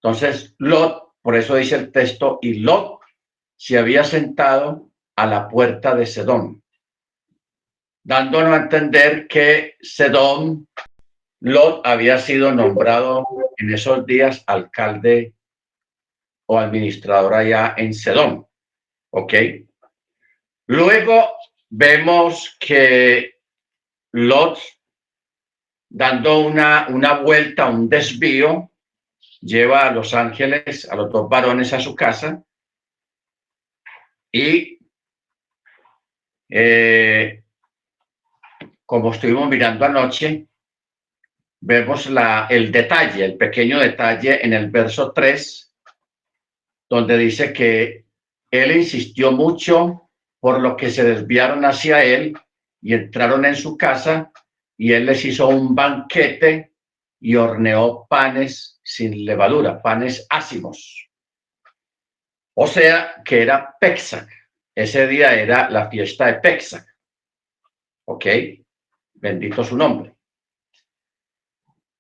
Entonces, Lot, por eso dice el texto, y Lot se había sentado a la puerta de Sedom, dándonos a entender que Sedom, Lot había sido nombrado en esos días alcalde o administrador allá en Sedom. ¿Ok? Luego vemos que Lot, dando una vuelta, un desvío, lleva a los ángeles, a los dos varones a su casa y como estuvimos mirando anoche, vemos el detalle, el pequeño detalle en el verso 3, donde dice que él insistió mucho por lo que se desviaron hacia él y entraron en su casa y él les hizo un banquete y horneó panes sin levadura, panes ácimos. O sea, que era Pesaj. Ese día era la fiesta de Pesaj. ¿Ok? Bendito su nombre.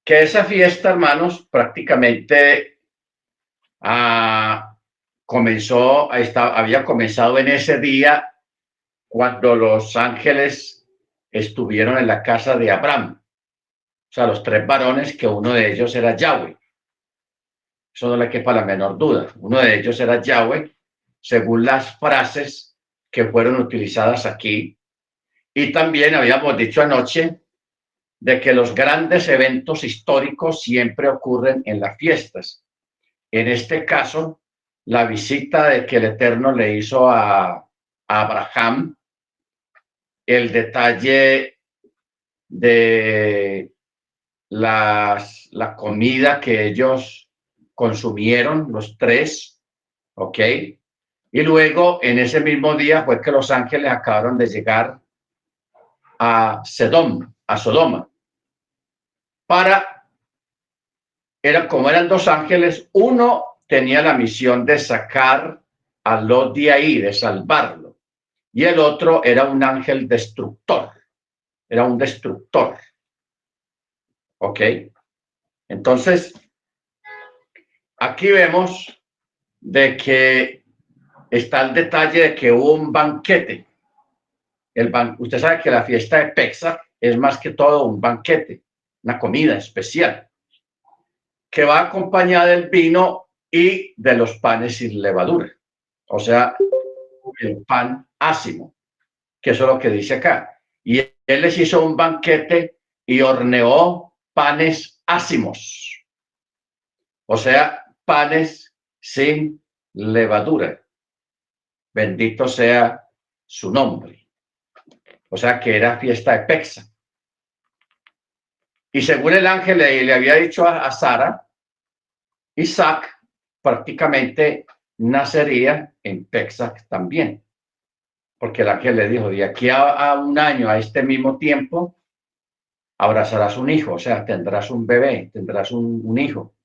Que esa fiesta, hermanos, prácticamente había comenzado en ese día cuando los ángeles estuvieron en la casa de Abraham. O sea, los tres varones, que uno de ellos era Yahweh. Eso no le quepa la menor duda. Uno de ellos era Yahweh, según las frases que fueron utilizadas aquí. Y también habíamos dicho anoche de que los grandes eventos históricos siempre ocurren en las fiestas. En este caso, la visita de que el Eterno le hizo a Abraham, el detalle de la comida que ellos consumieron, los tres, ¿ok? Y luego, en ese mismo día, fue que los ángeles acabaron de llegar a Sodoma, como eran dos ángeles, uno tenía la misión de sacar a Lot de ahí, de salvarlo, y el otro era un ángel destructor, era un destructor, ¿ok? Entonces, aquí vemos de que está el detalle de que hubo un banquete. Usted sabe que la fiesta de Pesaj es más que todo un banquete, una comida especial, que va acompañada del vino y de los panes sin levadura. O sea, el pan ácimo, que eso es lo que dice acá. Y él les hizo un banquete y horneó panes ácimos. O sea, panes sin levadura. Bendito sea su nombre. O sea, que era fiesta de Pesaj. Y según el ángel le había dicho a Sara, Isaac prácticamente nacería en Pesaj también. Porque el ángel le dijo, de aquí a un año, a este mismo tiempo, abrazarás un hijo, o sea, tendrás un bebé, tendrás un hijo.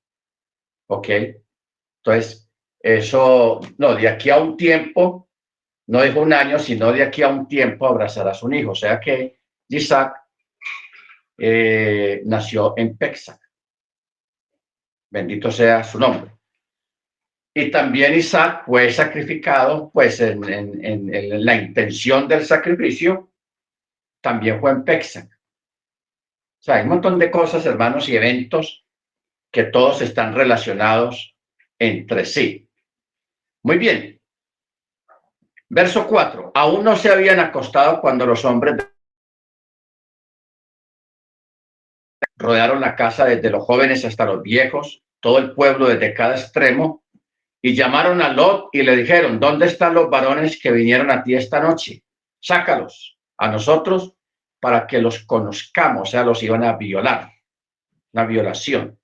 ¿Ok? Entonces, eso, no, de aquí a un tiempo, no dijo un año, sino de aquí a un tiempo abrazarás un hijo. O sea que Isaac nació en Pesaj. Bendito sea su nombre. Y también Isaac fue sacrificado, pues en la intención del sacrificio, también fue en Pesaj. O sea, hay un montón de cosas, hermanos, y eventos que todos están relacionados entre sí. Muy bien. Verso 4. Aún no se habían acostado cuando los hombres rodearon la casa desde los jóvenes hasta los viejos, todo el pueblo desde cada extremo, y llamaron a Lot y le dijeron, ¿dónde están los varones que vinieron a ti esta noche? Sácalos a nosotros para que los conozcamos. O sea, los iban a violar, una violación.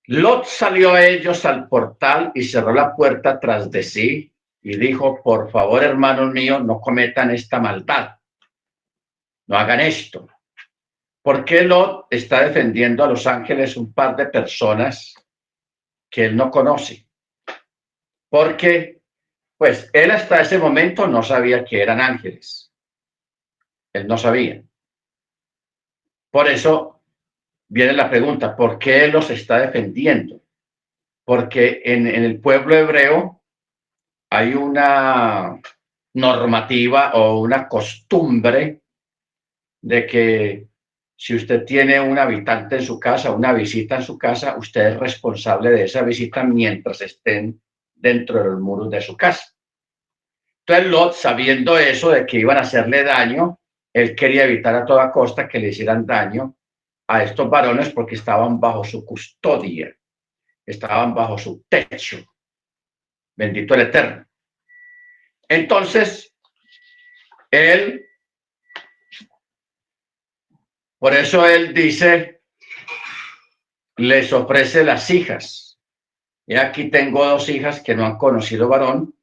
Lot salió a ellos al portal y cerró la puerta tras de sí y dijo, por favor, hermanos míos, no cometan esta maldad, no hagan esto. ¿Por qué Lot está defendiendo a los ángeles, un par de personas que él no conoce? Porque, pues, él hasta ese momento no sabía que eran ángeles. Él no sabía. Por eso viene la pregunta, ¿por qué él los está defendiendo? porque en el pueblo hebreo hay una normativa o una costumbre de que si usted tiene un habitante en su casa, una visita en su casa, usted es responsable de esa visita mientras estén dentro de los muros de su casa. Entonces Lot, sabiendo eso de que iban a hacerle daño, él quería evitar a toda costa que le hicieran daño a estos varones porque estaban bajo su custodia, estaban bajo su techo. Bendito el Eterno. Entonces, él, por eso él dice, les ofrece las hijas. Y aquí tengo dos hijas que no han conocido varón,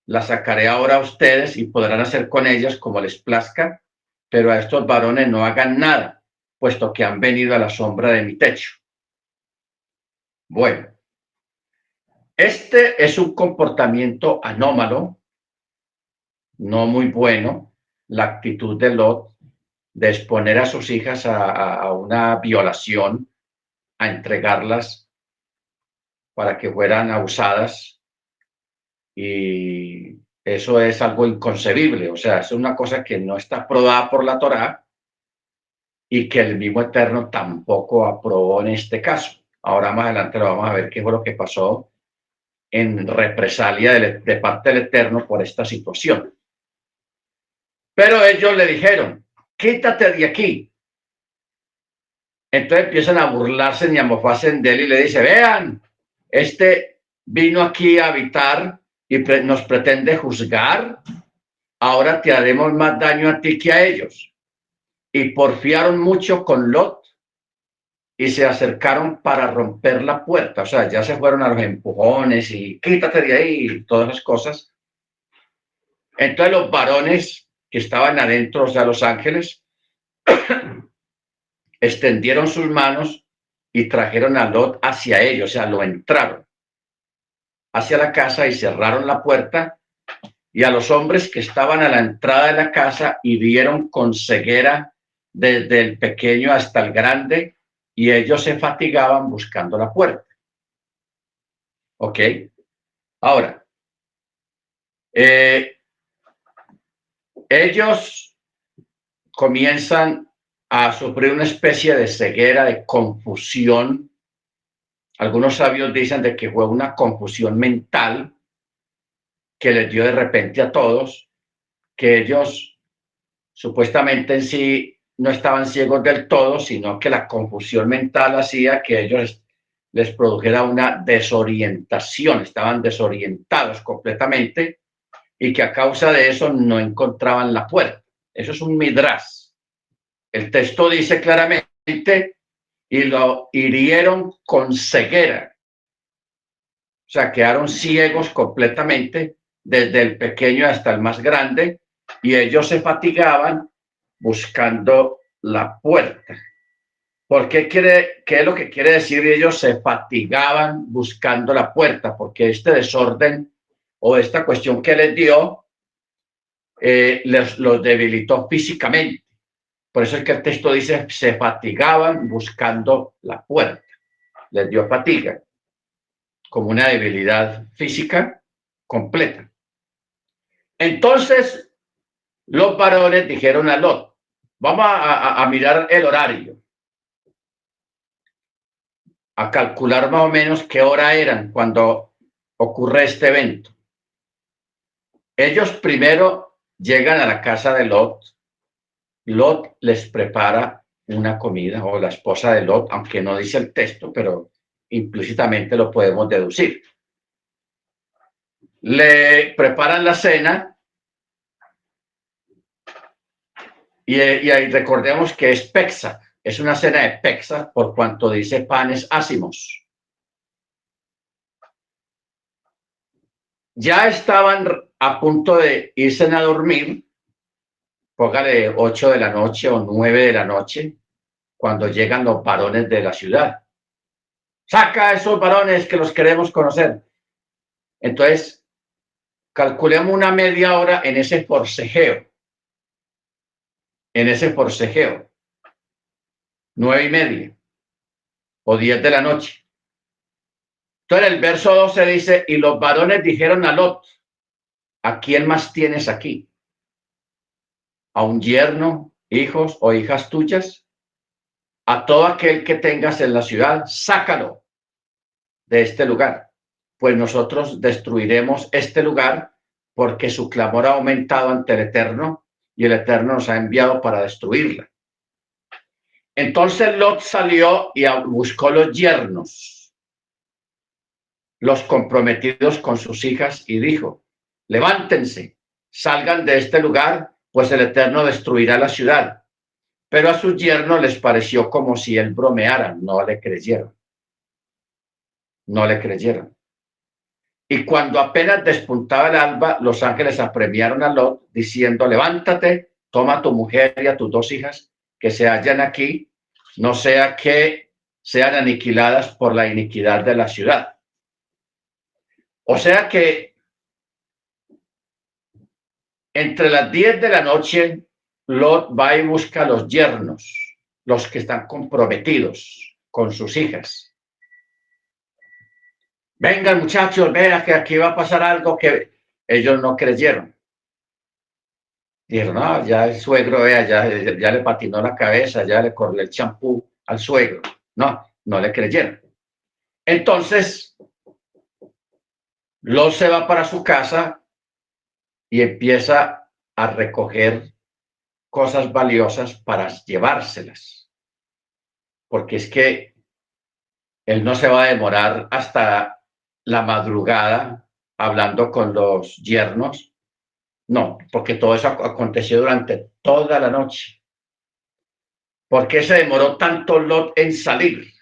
las sacaré ahora a ustedes y podrán hacer con ellas como les plazca, pero a estos varones no hagan nada, puesto que han venido a la sombra de mi techo. Bueno, este es un comportamiento anómalo, no muy bueno, la actitud de Lot de exponer a sus hijas a una violación, a entregarlas para que fueran abusadas, y eso es algo inconcebible, o sea, es una cosa que no está aprobada por la Torá y que el mismo Eterno tampoco aprobó en este caso. Ahora más adelante lo vamos a ver qué fue lo que pasó en represalia de parte del Eterno por esta situación. Pero ellos le dijeron, quítate de aquí. Entonces empiezan a burlarse y a mofarse de él y le dice, vean, este vino aquí a habitar y nos pretende juzgar, ahora te haremos más daño a ti que a ellos. Y porfiaron mucho con Lot y se acercaron para romper la puerta. O sea, ya se fueron a los empujones y quítate de ahí y todas las cosas. Entonces los varones que estaban adentro, o sea, los ángeles, extendieron sus manos y trajeron a Lot hacia ellos, o sea, lo entraron hacia la casa y cerraron la puerta, y a los hombres que estaban a la entrada de la casa hirieron con ceguera desde el pequeño hasta el grande, y ellos se fatigaban buscando la puerta. ¿Ok? Ahora, ellos comienzan a sufrir una especie de ceguera, de confusión. Algunos sabios dicen de que fue una confusión mental que les dio de repente a todos, que ellos supuestamente en sí no estaban ciegos del todo, sino que la confusión mental hacía que ellos les produjera una desorientación, estaban desorientados completamente, y que a causa de eso no encontraban la puerta. Eso es un midrash. El texto dice claramente, y lo hirieron con ceguera. O sea, quedaron ciegos completamente, desde el pequeño hasta el más grande, y ellos se fatigaban buscando la puerta. ¿Por qué qué es lo que quiere decir? Ellos se fatigaban buscando la puerta, porque este desorden o esta cuestión que les dio los debilitó físicamente. Por eso es que el texto dice, se fatigaban buscando la puerta. Les dio fatiga, como una debilidad física completa. Entonces, los varones dijeron a Lot, vamos a mirar el horario, a calcular más o menos qué hora eran cuando ocurre este evento. Ellos primero llegan a la casa de Lot. Lot les prepara una comida, o la esposa de Lot, aunque no dice el texto, pero implícitamente lo podemos deducir. Le preparan la cena, y ahí recordemos que es Pesaj, es una cena de Pesaj por cuanto dice panes ácimos. Ya estaban a punto de irse a dormir, póngale 8 de la noche o 9 de la noche, cuando llegan los varones de la ciudad. Saca a esos varones que los queremos conocer. Entonces, calculemos una media hora en ese forcejeo. En ese forcejeo. 9:30 o 10 de la noche. Entonces el verso 12 dice, y los varones dijeron a Lot, ¿a quién más tienes aquí? ¿A un yerno, hijos o hijas tuyas? A todo aquel que tengas en la ciudad, sácalo de este lugar, pues nosotros destruiremos este lugar porque su clamor ha aumentado ante el Eterno y el Eterno nos ha enviado para destruirla. Entonces Lot salió y buscó los yernos, los comprometidos con sus hijas, y dijo, levántense, salgan de este lugar, pues el Eterno destruirá la ciudad. Pero a sus yernos les pareció como si él bromeara, no le creyeron. No le creyeron. Y cuando apenas despuntaba el alba, los ángeles apremiaron a Lot, diciendo, levántate, toma a tu mujer y a tus dos hijas que se hallan aquí, no sea que sean aniquiladas por la iniquidad de la ciudad. O sea que entre las 10 de la noche, Lot va y busca a los yernos, los que están comprometidos con sus hijas. Vengan muchachos, vean que aquí va a pasar algo, que ellos no creyeron. Dijeron, no, ya el suegro, vea, ya le patinó la cabeza, ya le corrió el champú al suegro. No, no le creyeron. Entonces, Lot se va para su casa y empieza a recoger cosas valiosas para llevárselas. Porque es que él no se va a demorar hasta la madrugada hablando con los yernos. No, porque todo eso aconteció durante toda la noche. ¿Por qué se demoró tanto Lot en salir?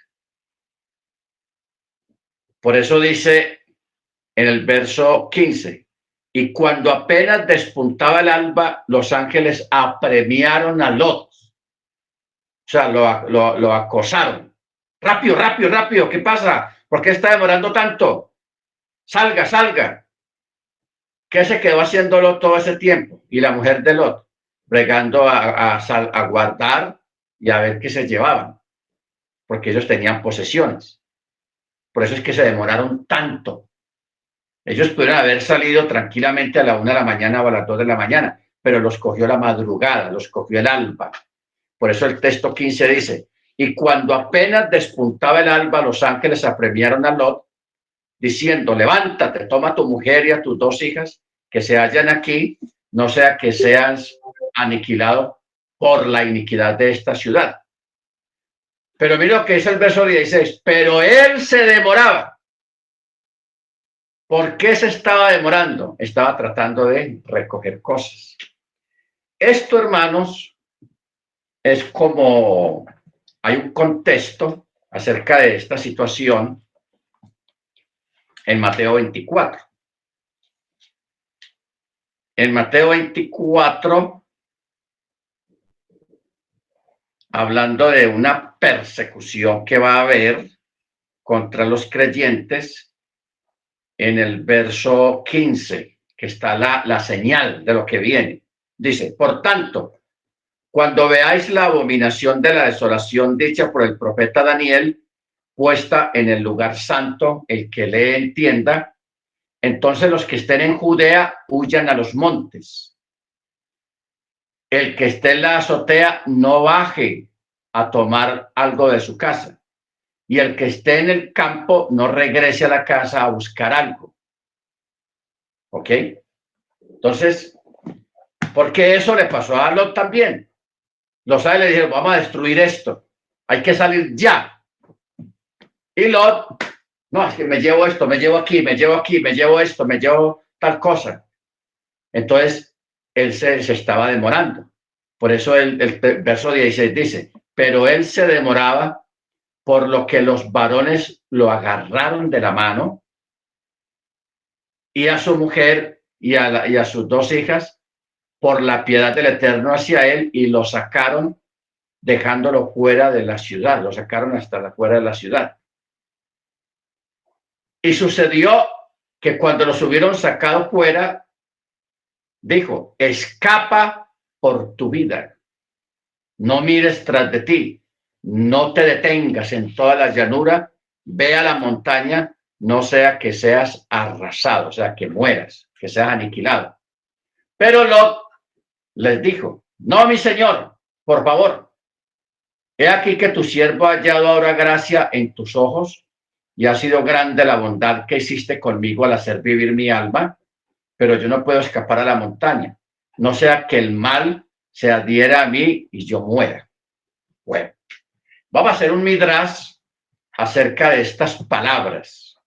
Por eso dice en el verso 15, y cuando apenas despuntaba el alba, los ángeles apremiaron a Lot. O sea, lo acosaron. Rápido, rápido, rápido, ¿qué pasa? ¿Por qué está demorando tanto? Salga, salga. ¿Qué se quedó haciendo Lot todo ese tiempo? Y la mujer de Lot, bregando a guardar y a ver qué se llevaban, porque ellos tenían posesiones. Por eso es que se demoraron tanto. Ellos pudieron haber salido tranquilamente a la 1 de la mañana o a las 2 de la mañana, pero los cogió la madrugada, los cogió el alba. Por eso el texto 15 dice, y cuando apenas despuntaba el alba, los ángeles apremiaron a Lot, diciendo, levántate, toma a tu mujer y a tus dos hijas que se hallan aquí, no sea que seas aniquilado por la iniquidad de esta ciudad. Pero mira lo que dice el verso 16, pero él se demoraba. ¿Por qué se estaba demorando? Estaba tratando de recoger cosas. Esto, hermanos, es como hay un contexto acerca de esta situación en Mateo 24. En Mateo 24, hablando de una persecución que va a haber contra los creyentes, en el verso 15, que está la señal de lo que viene. Dice, por tanto, cuando veáis la abominación de la desolación dicha por el profeta Daniel, puesta en el lugar santo, el que lee entienda, entonces los que estén en Judea huyan a los montes. El que esté en la azotea no baje a tomar algo de su casa. Y el que esté en el campo no regrese a la casa a buscar algo. ¿Ok? Entonces, porque eso le pasó a Lot también. Los ángeles le dijeron, vamos a destruir esto. Hay que salir ya. Y Lot, no, es que me llevo esto, me llevo aquí, me llevo aquí, me llevo esto, me llevo tal cosa. Entonces, él se estaba demorando. Por eso el verso 16 dice, pero él se demoraba por lo que los varones lo agarraron de la mano y a su mujer y a sus dos hijas por la piedad del Eterno hacia él y lo sacaron dejándolo fuera de la ciudad, lo sacaron hasta fuera de la ciudad. Y sucedió que cuando los hubieron sacado fuera, dijo, escapa por tu vida, no mires tras de ti, no te detengas en toda la llanura, ve a la montaña no sea que seas arrasado, o sea, que mueras, que seas aniquilado. Pero Lot les dijo, no, mi señor, por favor, he aquí que tu siervo ha hallado ahora gracia en tus ojos y ha sido grande la bondad que hiciste conmigo al hacer vivir mi alma, pero yo no puedo escapar a la montaña, no sea que el mal se adhiera a mí y yo muera. Bueno, vamos a hacer un midrash acerca de estas palabras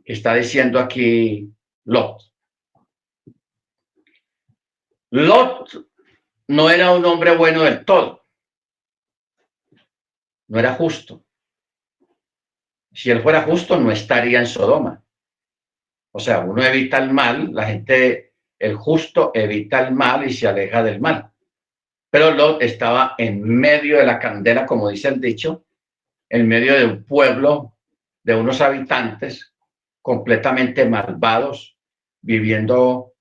que está diciendo aquí Lot. Lot no era un hombre bueno del todo, no era justo. Si él fuera justo, no estaría en Sodoma. O sea, uno evita el mal, la gente, el justo evita el mal y se aleja del mal. Pero Lot estaba en medio de la candela, como dice el dicho, en medio de un pueblo, de unos habitantes completamente malvados, viviendo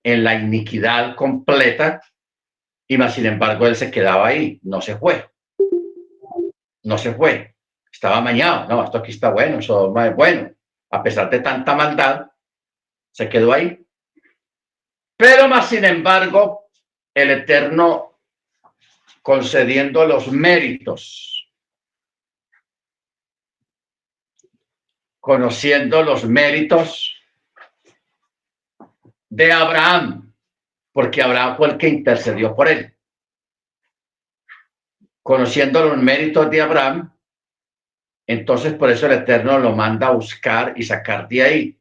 en la iniquidad completa, y más sin embargo él se quedaba ahí, no se fue, no se fue, estaba amañado, no, esto aquí está bueno, eso no es bueno, a pesar de tanta maldad, se quedó ahí. Pero más sin embargo, el Eterno concediendo los méritos, conociendo los méritos de Abraham, porque Abraham fue el que intercedió por él. Conociendo los méritos de Abraham, entonces por eso el Eterno lo manda a buscar y sacar de ahí.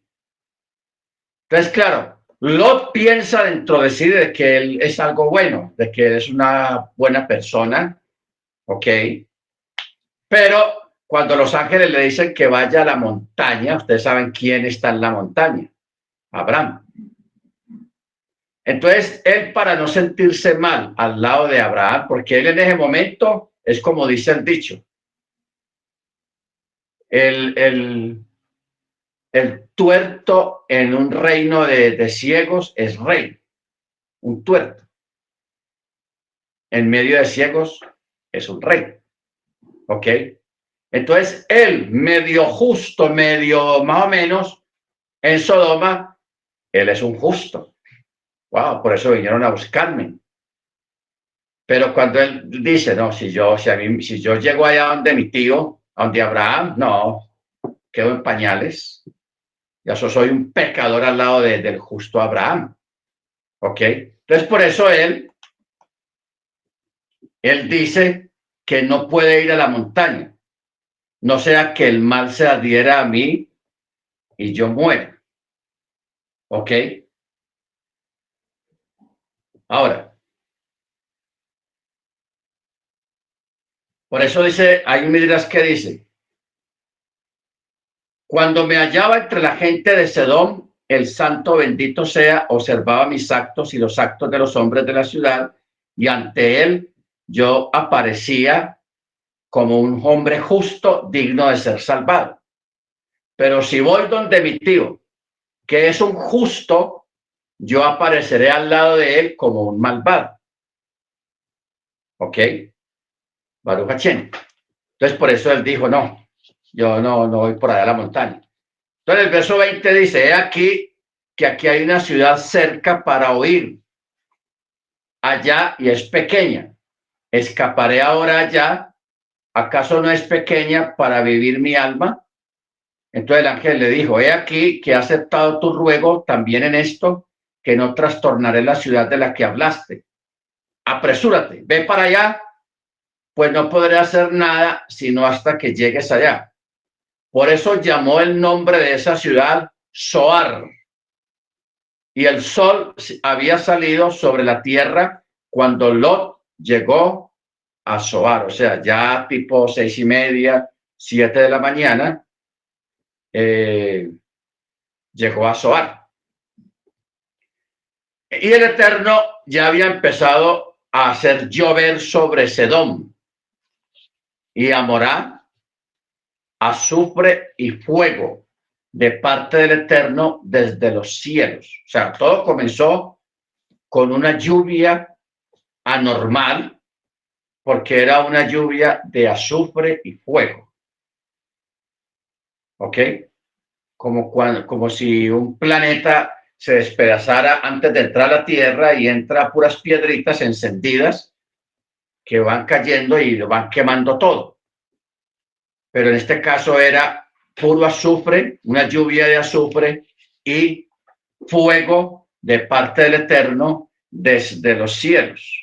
Entonces, claro, Lot piensa dentro de sí de que él es algo bueno, de que él es una buena persona, ¿ok? Pero cuando los ángeles le dicen que vaya a la montaña, ustedes saben quién está en la montaña, Abraham. Entonces, él para no sentirse mal al lado de Abraham, porque él en ese momento es como dice el dicho, el, el, el tuerto en un reino de ciegos es rey, un tuerto. En medio de ciegos es un rey, ¿ok? Entonces, él medio justo, medio más o menos, en Sodoma, él es un justo. Wow, por eso vinieron a buscarme. Pero cuando él dice, no, si yo llego allá donde mi tío, donde Abraham, no, quedo en pañales. Yo soy un pecador al lado del justo Abraham. ¿Ok? Entonces, por eso él dice que no puede ir a la montaña. No sea que el mal se adhiera a mí y yo muera. ¿Ok? Ahora, por eso dice, hay un midrash que dice, cuando me hallaba entre la gente de Sedom, el santo bendito sea, observaba mis actos y los actos de los hombres de la ciudad, y ante él yo aparecía como un hombre justo, digno de ser salvado. Pero si voy donde mi tío, que es un justo, yo apareceré al lado de él como un malvado. ¿Ok? Baruch Hashem. Entonces, por eso él dijo, no, yo no voy por allá a la montaña. Entonces, el verso 20 dice, he aquí que aquí hay una ciudad cerca para oír allá y es pequeña. Escaparé ahora allá. ¿Acaso no es pequeña para vivir mi alma? Entonces el ángel le dijo, he aquí que he aceptado tu ruego también en esto, que no trastornaré la ciudad de la que hablaste. Apresúrate, ve para allá, pues no podré hacer nada sino hasta que llegues allá. Por eso llamó el nombre de esa ciudad Zoar. Y el sol había salido sobre la tierra cuando Lot llegó a Zoar, o sea, ya tipo 6:30, 7 de la mañana, llegó a Zoar. Y el Eterno ya había empezado a hacer llover sobre Sedom y Amorá, azufre y fuego de parte del Eterno desde los cielos. O sea, todo comenzó con una lluvia anormal porque era una lluvia de azufre y fuego. ¿Ok? como si un planeta se despedazara antes de entrar a la Tierra y entra puras piedritas encendidas que van cayendo y lo van quemando todo. Pero en este caso era puro azufre, una lluvia de azufre y fuego de parte del Eterno desde los cielos.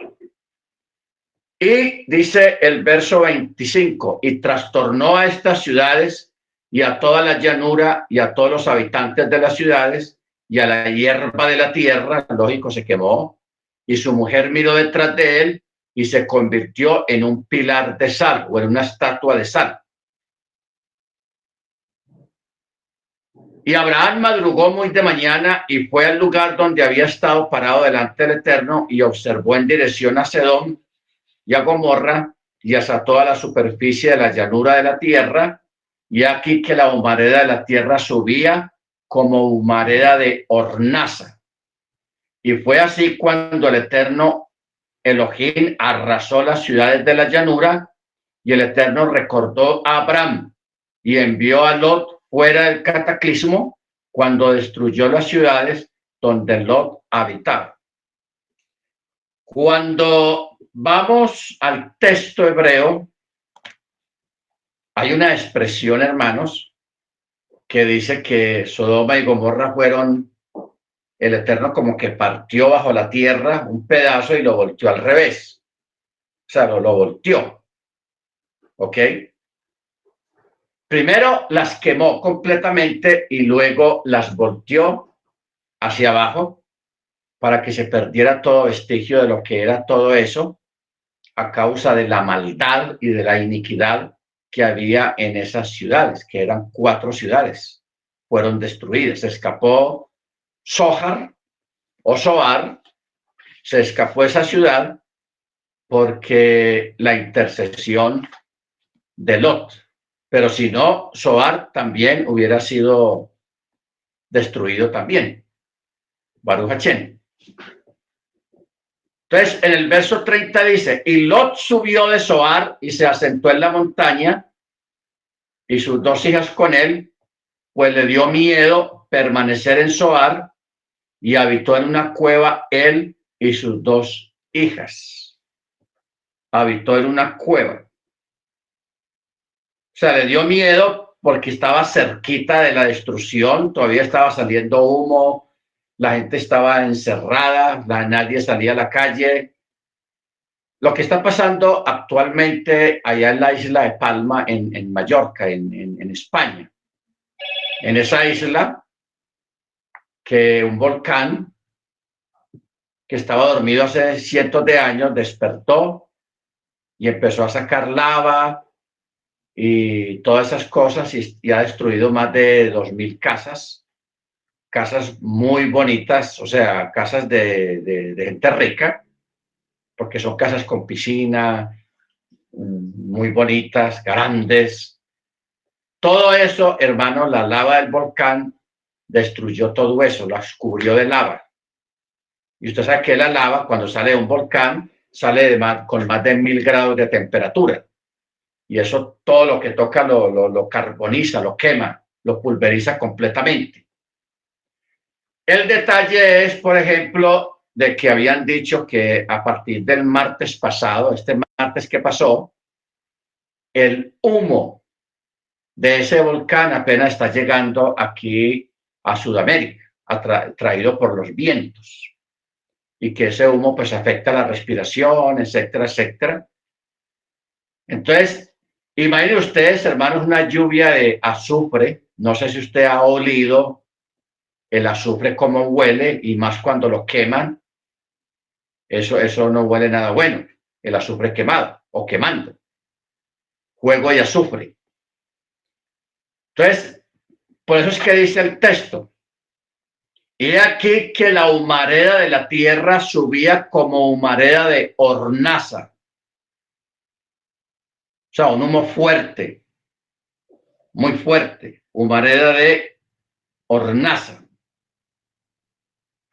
Y dice el verso 25, y trastornó a estas ciudades y a toda la llanura y a todos los habitantes de las ciudades y a la hierba de la tierra, lógico, se quemó, y su mujer miró detrás de él y se convirtió en un pilar de sal o en una estatua de sal. Y Abraham madrugó muy de mañana y fue al lugar donde había estado parado delante del Eterno y observó en dirección a Sedom y a Gomorra y hasta toda la superficie de la llanura de la tierra, y aquí que la humareda de la tierra subía como humareda de hornaza. Y fue así cuando el Eterno Elohim arrasó las ciudades de la llanura, y el Eterno recordó a Abraham y envió a Lot fuera del cataclismo cuando destruyó las ciudades donde Lot habitaba. Cuando vamos al texto hebreo, hay una expresión, hermanos, que dice que Sodoma y Gomorra fueron, el Eterno como que partió bajo la tierra un pedazo y lo volteó al revés. O sea, lo volteó. ¿Ok? Primero las quemó completamente y luego las volteó hacia abajo para que se perdiera todo vestigio de lo que era todo eso a causa de la maldad y de la iniquidad que había en esas ciudades, que eran 4 ciudades, fueron destruidas. Se escapó Zohar o Zoar, se escapó esa ciudad porque la intercesión de Lot. Pero si no, Zoar también hubiera sido destruido también. Baruch Hashem. Entonces, en el verso 30 dice, y Lot subió de Zoar y se asentó en la montaña y sus 2 hijas con él, pues le dio miedo permanecer en Zoar y habitó en una cueva él y sus 2 hijas. Habitó en una cueva. O sea, le dio miedo porque estaba cerquita de la destrucción, todavía estaba saliendo humo, la gente estaba encerrada, nadie salía a la calle. Lo que está pasando actualmente allá en la isla de Palma, en Mallorca, en España. En esa isla, que un volcán que estaba dormido hace cientos de años despertó y empezó a sacar lava y todas esas cosas y ha destruido más de 2000 casas, casas muy bonitas, o sea, casas de gente rica, porque son casas con piscina, muy bonitas, grandes. Todo eso, hermano, la lava del volcán destruyó todo eso, las cubrió de lava. Y usted sabe que la lava, cuando sale de un volcán, sale con más de 1000 grados de temperatura. Y eso todo lo que toca lo carboniza, lo quema, lo pulveriza completamente. El detalle es, por ejemplo, de que habían dicho que a partir del martes pasado, este martes que pasó, el humo de ese volcán apenas está llegando aquí a Sudamérica, traído por los vientos. Y que ese humo pues afecta la respiración, etcétera, etcétera. Entonces, imaginen ustedes, hermanos, una lluvia de azufre. No sé si usted ha olido el azufre cómo huele, y más cuando lo queman. Eso no huele nada bueno, el azufre quemado o quemando. Fuego y azufre. Entonces, por eso es que dice el texto, y aquí que la humareda de la tierra subía como humareda de hornaza. O sea, un humo fuerte, muy fuerte, humareda de hornaza.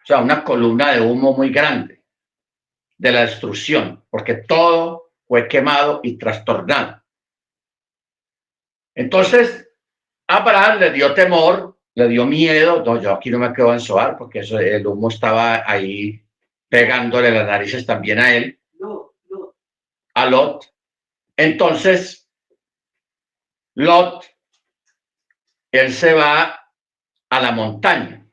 O sea, una columna de humo muy grande de la destrucción, porque todo fue quemado y trastornado. Entonces, Abraham le dio temor le dio miedo. No, yo aquí no me quedo en Zoar porque eso, el humo estaba ahí pegándole las narices también a él, a Lot. Entonces, Lot, él se va a la montaña,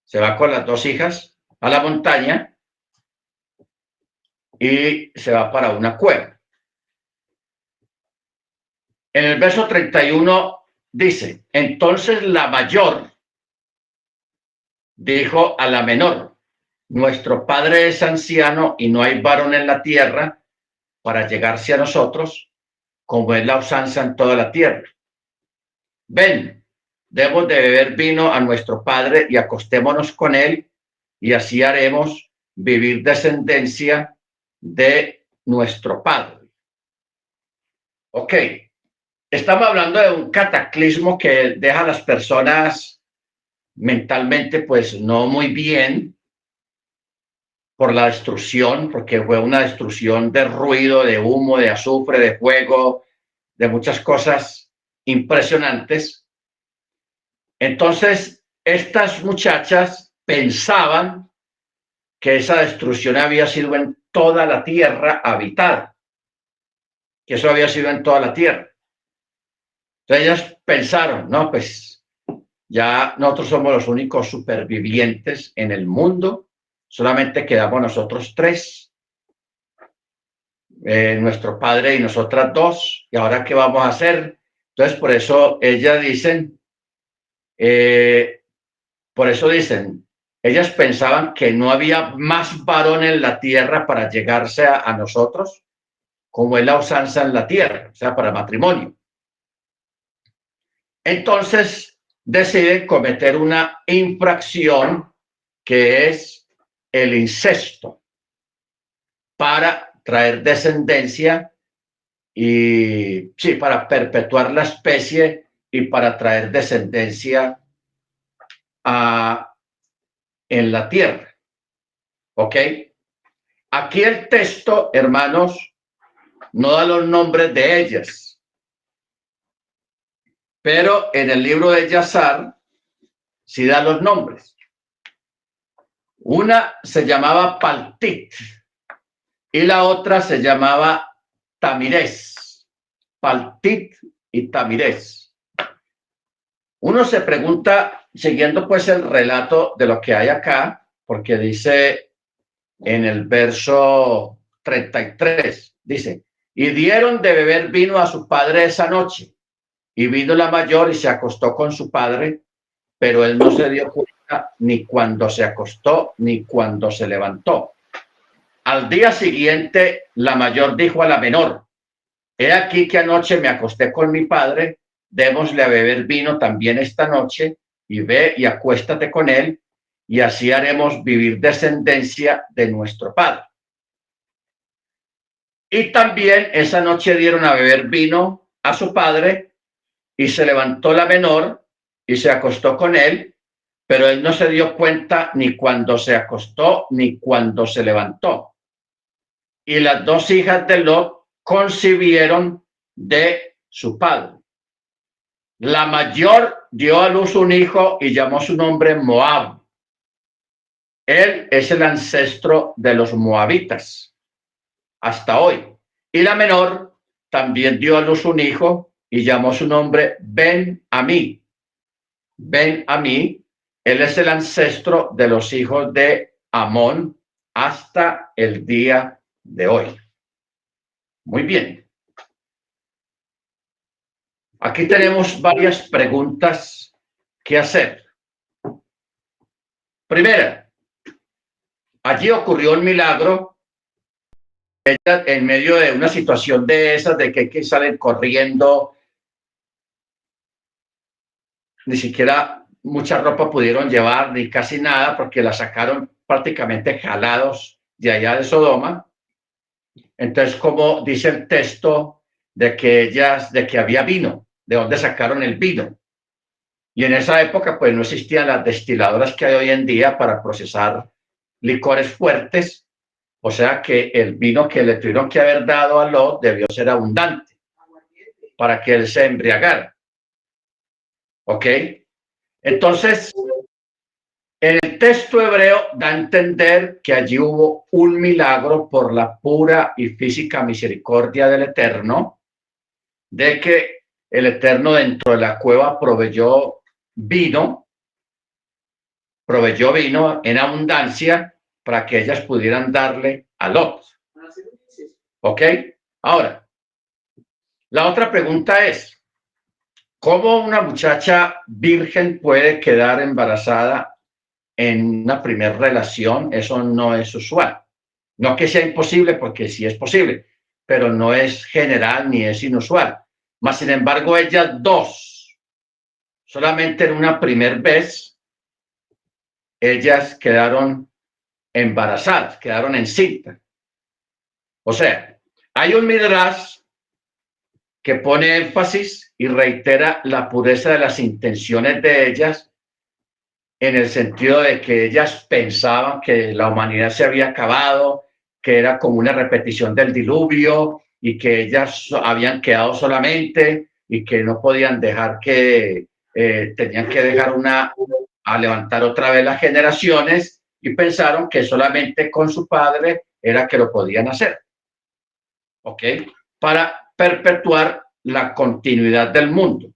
se va con las dos hijas a la montaña y se va para una cueva. En el verso 31 dice, entonces la mayor dijo a la menor, nuestro padre es anciano y no hay varón en la tierra para llegarse a nosotros, como es la usanza en toda la tierra. Ven, demos de beber vino a nuestro padre y acostémonos con él, y así haremos vivir descendencia de nuestro padre. Ok, estamos hablando de un cataclismo que deja a las personas mentalmente pues no muy bien por la destrucción, porque fue una destrucción de ruido, de humo, de azufre, de fuego, de muchas cosas impresionantes. Entonces, estas muchachas pensaban que esa destrucción había sido en toda la tierra habitada, que eso había sido en toda la tierra. Entonces ellas pensaron, no, pues ya nosotros somos los únicos supervivientes en el mundo, solamente quedamos nosotros tres, nuestro padre y nosotras dos, y ahora qué vamos a hacer. Entonces por eso ellas dicen, por eso dicen, ellas pensaban que no había más varón en la tierra para llegarse a nosotros, como es la usanza en la tierra, o sea, para matrimonio. Entonces deciden cometer una infracción que es el incesto para traer descendencia y sí, para perpetuar la especie y para traer descendencia en la tierra. ¿Ok? Aquí el texto, hermanos, no da los nombres de ellas, pero en el libro de Yazar sí da los nombres. Una se llamaba Paltit y la otra se llamaba Tamirés. Paltit y Tamirés. Uno se pregunta, siguiendo pues el relato de lo que hay acá, porque dice en el verso 33, dice, y dieron de beber vino a su padre esa noche, y vino la mayor y se acostó con su padre, pero él no se dio cuenta ni cuando se acostó ni cuando se levantó. Al día siguiente, la mayor dijo a la menor, he aquí que anoche me acosté con mi padre, démosle a beber vino también esta noche, y ve y acuéstate con él, y así haremos vivir descendencia de nuestro padre. Y también esa noche dieron a beber vino a su padre, y se levantó la menor y se acostó con él, pero él no se dio cuenta ni cuando se acostó ni cuando se levantó. Y las dos hijas de Lot concibieron de su padre. La mayor dio a luz un hijo y llamó su nombre Moab. Él es el ancestro de los moabitas hasta hoy. Y la menor también dio a luz un hijo y llamó su nombre Ben-Amí. Ben-Amí, él es el ancestro de los hijos de Amón hasta el día de hoy. Muy bien. Aquí tenemos varias preguntas que hacer. Primera, allí ocurrió un milagro en medio de una situación de esas, de que hay que salir corriendo, ni siquiera mucha ropa pudieron llevar, ni casi nada, porque la sacaron prácticamente jalados de allá de Sodoma. Entonces, como dice el texto de que había vino, ¿de dónde sacaron el vino? Y en esa época, pues no existían las destiladoras que hay hoy en día para procesar licores fuertes, o sea que el vino que le tuvieron que haber dado a Lot debió ser abundante para que él se embriagara. ¿Ok? Entonces, en el texto hebreo da a entender que allí hubo un milagro por la pura y física misericordia del Eterno, de que el Eterno dentro de la cueva proveyó vino en abundancia para que ellas pudieran darle a Lot. ¿Ok? Ahora, la otra pregunta es, ¿cómo una muchacha virgen puede quedar embarazada en una primera relación? Eso no es usual. No que sea imposible, porque sí es posible, pero no es general ni es inusual. Mas, sin embargo, ellas dos, solamente en una primera vez, ellas quedaron embarazadas, quedaron encintas. O sea, hay un midrash que pone énfasis y reitera la pureza de las intenciones de ellas, en el sentido de que ellas pensaban que la humanidad se había acabado, que era como una repetición del diluvio y que ellas habían quedado solamente y que no podían dejar que, tenían que dejar a levantar otra vez las generaciones, y pensaron que solamente con su padre era que lo podían hacer, ¿ok? Para perpetuar la continuidad del mundo,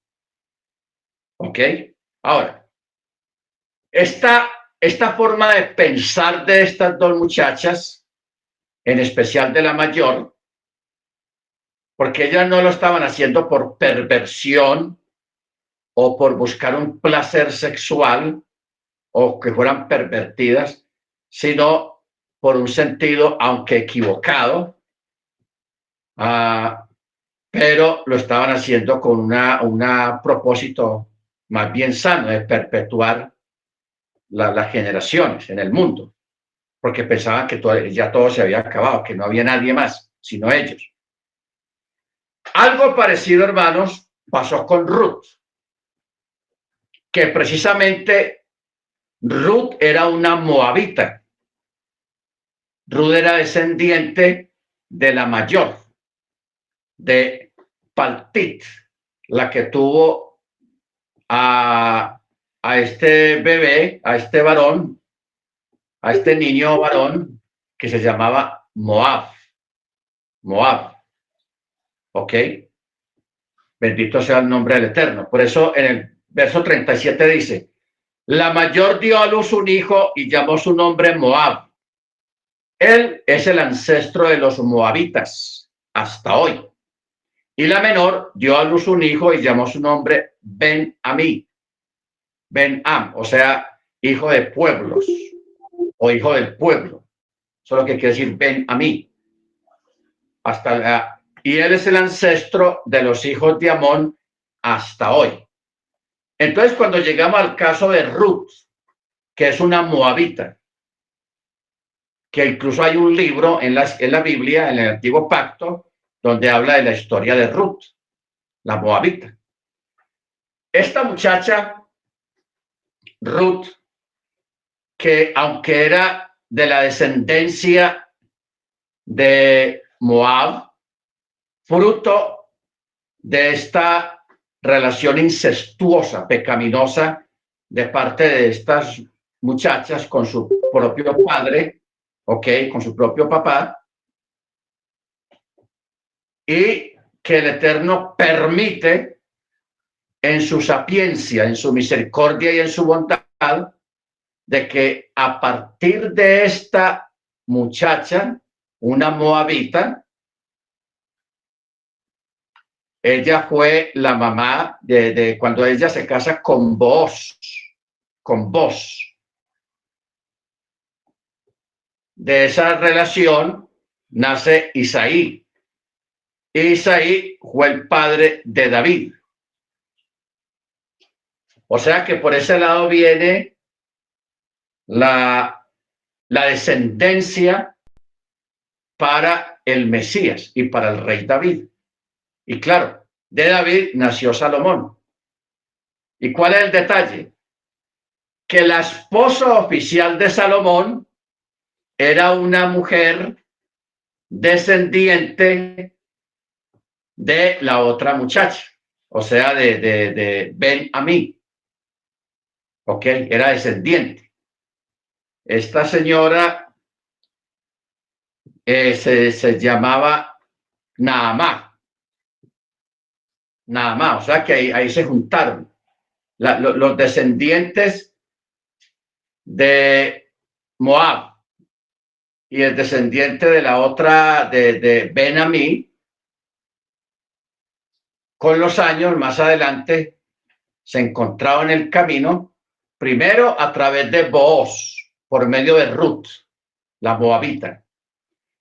¿ok? Ahora, esta forma de pensar de estas dos muchachas, en especial de la mayor, porque ellas no lo estaban haciendo por perversión o por buscar un placer sexual o que fueran pervertidas, sino por un sentido, aunque equivocado, pero lo estaban haciendo con una propósito más bien sano de perpetuar las generaciones en el mundo, porque pensaban que ya todo se había acabado, que no había nadie más, sino ellos. Algo parecido, hermanos, pasó con Ruth, que precisamente Ruth era una moabita. Ruth era descendiente de la mayor, de Paltit, la que tuvo a este bebé, a este varón, a este niño varón que se llamaba Moab. Moab. ¿Ok? Bendito sea el nombre del Eterno. Por eso en el verso 37 dice, la mayor dio a luz un hijo y llamó su nombre Moab. Él es el ancestro de los moabitas hasta hoy. Y la menor dio a luz un hijo y llamó su nombre Ben-Amí. Ben-Am, o sea, hijo de pueblos o hijo del pueblo. Eso es lo que quiere decir Ben-Amí. Y él es el ancestro de los hijos de Amón hasta hoy. Entonces, cuando llegamos al caso de Ruth, que es una moabita, que incluso hay un libro en la Biblia, en el Antiguo Pacto, donde habla de la historia de Ruth, la moabita. Esta muchacha, Ruth, que aunque era de la descendencia de Moab, fruto de esta relación incestuosa, pecaminosa, de parte de estas muchachas con su propio padre, ¿ok? Con su propio papá, y que el Eterno permite en su sapiencia, en su misericordia y en su bondad, de que a partir de esta muchacha, una moabita, ella fue la mamá de cuando ella se casa con Booz, con Booz. De esa relación nace Isaí. Isaí fue el padre de David. O sea que por ese lado viene la descendencia para el Mesías y para el rey David. Y claro, de David nació Salomón. ¿Y cuál es el detalle? Que la esposa oficial de Salomón era una mujer descendiente de la otra muchacha, o sea, de Ben-Amí. ¿ok? Era descendiente. Esta señora se llamaba Naamá, Naamá, o sea que ahí se juntaron los descendientes de Moab y el descendiente de la otra, de Ben-Amí. Con los años, más adelante, se encontraron en el camino, primero a través de Booz, por medio de Ruth, la moabita,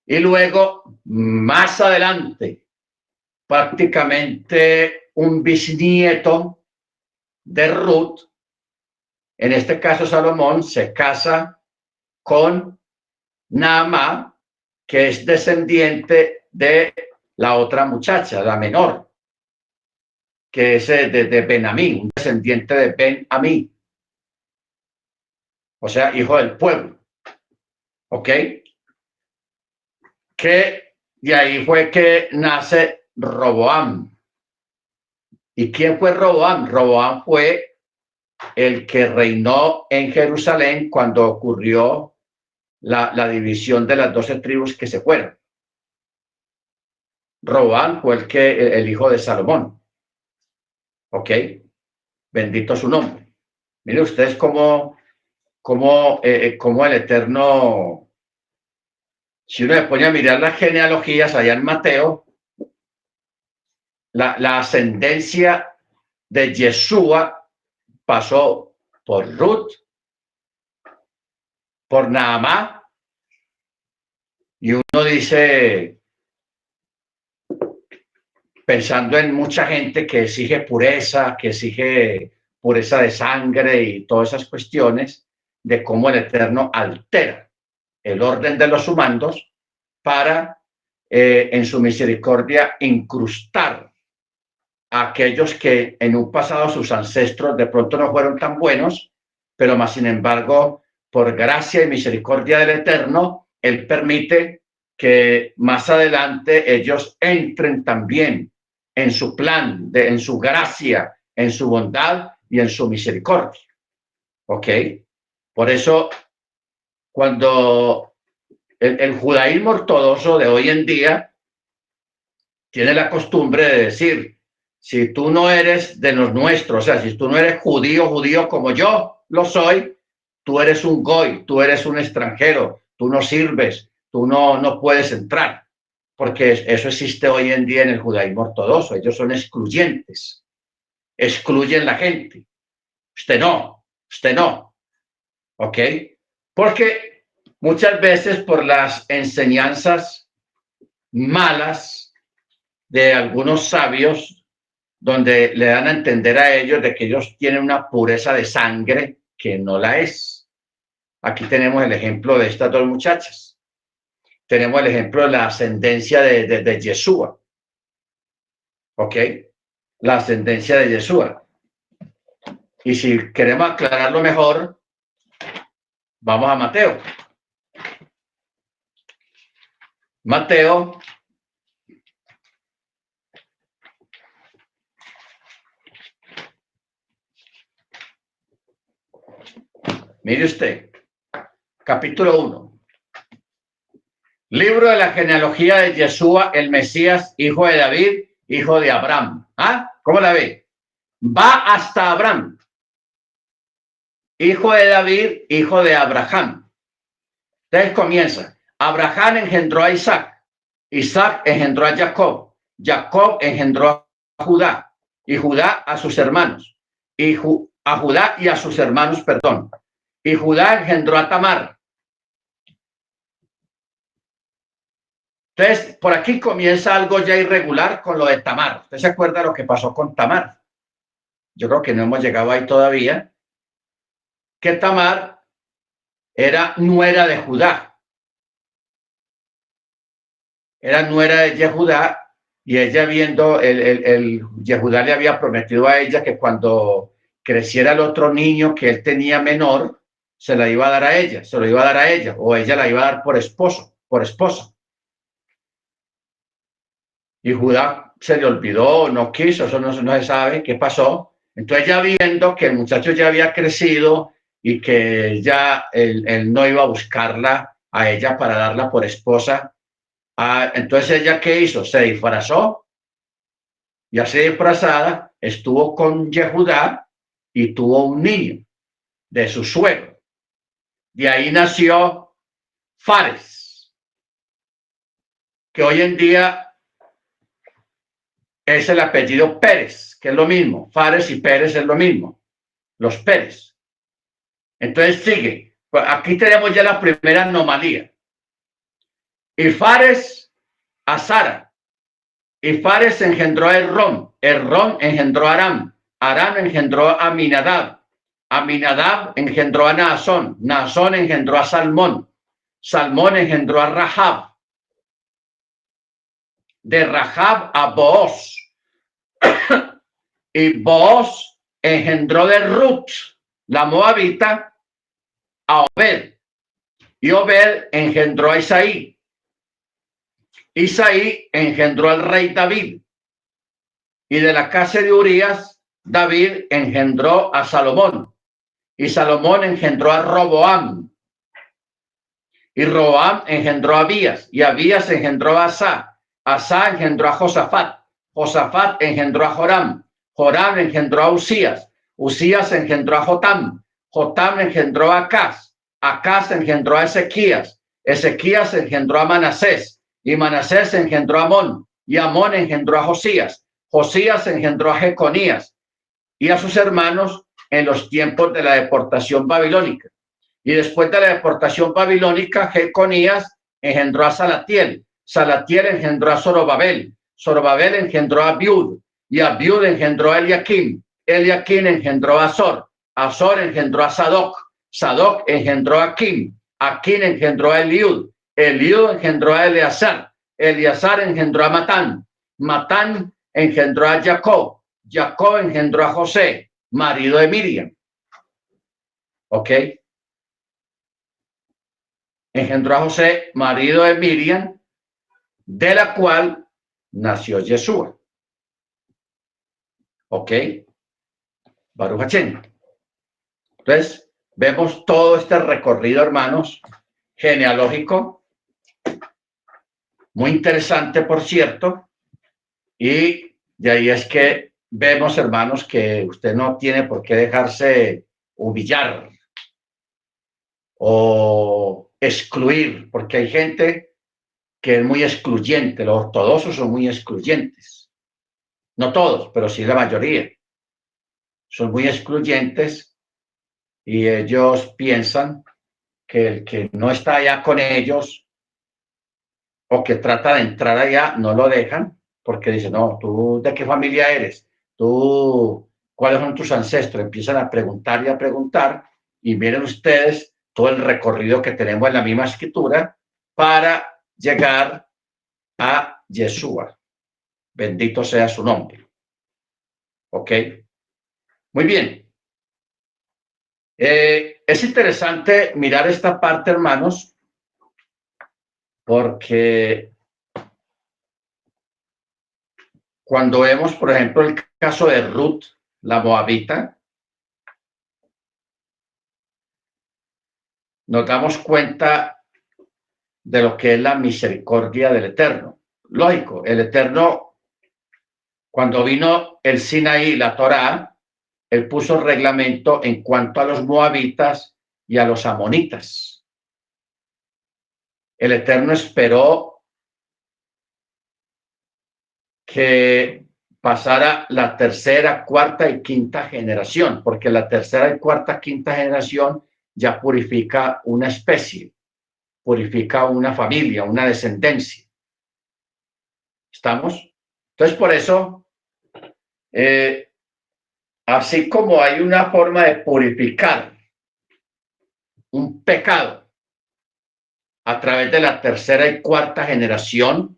y luego, más adelante, prácticamente un bisnieto de Ruth, en este caso Salomón, se casa con Naamá, que es descendiente de la otra muchacha, la menor, que es de Ben-Amí, un descendiente de Ben-Amí, o sea, hijo del pueblo, ¿ok? Que de ahí fue que nace Roboam. ¿Y quién fue Roboam? Roboam fue el que reinó en Jerusalén cuando ocurrió la división de las 12 tribus que se fueron. Roboam fue el hijo de Salomón. ¿Ok? Bendito su nombre. Miren ustedes cómo el Eterno, si uno le pone a mirar las genealogías allá en Mateo, la ascendencia de Yeshua pasó por Ruth, por Naamá, y uno dice, pensando en mucha gente que exige pureza de sangre y todas esas cuestiones, de cómo el Eterno altera el orden de los humanos para, en su misericordia, incrustar a aquellos que en un pasado sus ancestros de pronto no fueron tan buenos, pero más sin embargo, por gracia y misericordia del Eterno, Él permite que más adelante ellos entren también en su plan, en su gracia, en su bondad y en su misericordia. ¿Ok? Por eso, cuando el judaísmo ortodoxo de hoy en día tiene la costumbre de decir, si tú no eres de los nuestros, o sea, si tú no eres judío como yo lo soy, tú eres un goy, tú eres un extranjero, tú no sirves, tú no puedes entrar, porque eso existe hoy en día en el judaísmo ortodoxo. Ellos son excluyentes, excluyen la gente. Usted no, ¿ok? Porque muchas veces por las enseñanzas malas de algunos sabios, donde le dan a entender a ellos de que ellos tienen una pureza de sangre que no la es. Aquí tenemos el ejemplo de estas dos muchachas. Tenemos el ejemplo de la ascendencia de Yeshua. ¿Ok? La ascendencia de Yeshua. Y si queremos aclararlo mejor, vamos a Mateo. Mateo mire usted, capítulo 1. Libro de la genealogía de Yeshua, el Mesías, hijo de David, hijo de Abraham. ¿Ah? ¿Cómo la ve? Va hasta Abraham, hijo de David, hijo de Abraham. Entonces comienza. Abraham engendró a Isaac. Isaac engendró a Jacob. Jacob engendró a Judá. Y Judá a sus hermanos. A Judá y a sus hermanos, perdón. Y Judá engendró a Tamar. Entonces, por aquí comienza algo ya irregular con lo de Tamar. ¿Usted se acuerda lo que pasó con Tamar? Yo creo que no hemos llegado ahí todavía. Que Tamar era nuera de Judá. Era nuera de Yehudá, y ella viendo, Yehudá le había prometido a ella que cuando creciera el otro niño que él tenía menor, se la iba a dar a ella, se lo iba a dar a ella, o ella la iba a dar por esposa. Y Judá se le olvidó, no quiso, eso no se sabe qué pasó, Entonces ya viendo que el muchacho ya había crecido y que ya él no iba a buscarla a ella para darla por esposa, entonces ella ¿qué hizo? Se disfrazó y así disfrazada estuvo con Yehudá y tuvo un niño de su suegro. De ahí nació Fares, que hoy en día es el apellido Pérez, que es lo mismo. Fares y Pérez es lo mismo, los Pérez. Entonces sigue. Aquí tenemos ya la primera anomalía. Y Fares a Sara. Y Fares engendró a Errón. Errón engendró a Aram. Aram engendró a Aminadab. Aminadab engendró a Naasón. Naasón engendró a Salmón. Salmón engendró a Rahab. De Rahab a Booz. Y Booz engendró de Ruth, la moabita, a Obed. Y Obed engendró a Isaí. Isaí engendró al rey David. Y de la casa de Urías, David engendró a Salomón. Y Salomón engendró a Roboam. Y Roboam engendró a Abías. Y Abías engendró a Asa. Asa engendró a Josafat. Josafat engendró a Joram. Joram engendró a Usías. Usías engendró a Jotam. Jotam engendró a Acaz. Acaz engendró a Ezequías. Ezequías engendró a Manasés. Y Manasés engendró a Amón. Y Amón engendró a Josías. Josías engendró a Jeconías y a sus hermanos en los tiempos de la deportación babilónica. Y después de la deportación babilónica, Jeconías engendró a Salatiel. Salatiel engendró a Zorobabel. Zorobabel engendró a Abiud. Y Abiud engendró a Eliakim. Eliakim engendró a Azor. Azor engendró a Sadoc. Sadoc engendró a Akim. Akim engendró a Eliud. Eliud engendró a Eleazar. Eleazar engendró a Matán. Matán engendró a Jacob. Jacob engendró a José, marido de Miriam. ¿Ok? Engendró a José, marido de Miriam, de la cual nació Yeshua. ¿Ok? Baruch Hashem. Entonces, vemos todo este recorrido, hermanos, genealógico, muy interesante, por cierto, y de ahí es que vemos, hermanos, que usted no tiene por qué dejarse humillar o excluir, porque hay gente que es muy excluyente. Los ortodoxos son muy excluyentes. No todos, pero sí la mayoría. Son muy excluyentes y ellos piensan que el que no está allá con ellos o que trata de entrar allá no lo dejan porque dicen, no, ¿tú de qué familia eres? ¿Tú cuáles son tus ancestros? Empiezan a preguntar y a preguntar y miren ustedes todo el recorrido que tenemos en la misma escritura para llegar a Yeshua. Bendito sea su nombre. ¿Ok? Muy bien. Es interesante mirar esta parte, hermanos, porque cuando vemos, por ejemplo, el caso de Ruth, la moabita, nos damos cuenta de lo que es la misericordia del Eterno. Lógico, el Eterno, cuando vino el Sinaí, la Torá, él puso reglamento en cuanto a los moabitas y a los amonitas. El Eterno esperó que pasara la tercera, cuarta y quinta generación, porque la tercera y cuarta, quinta generación ya purifica una especie, purifica una familia, una descendencia. ¿Estamos? Entonces, por eso, así como hay una forma de purificar un pecado a través de la tercera y cuarta generación,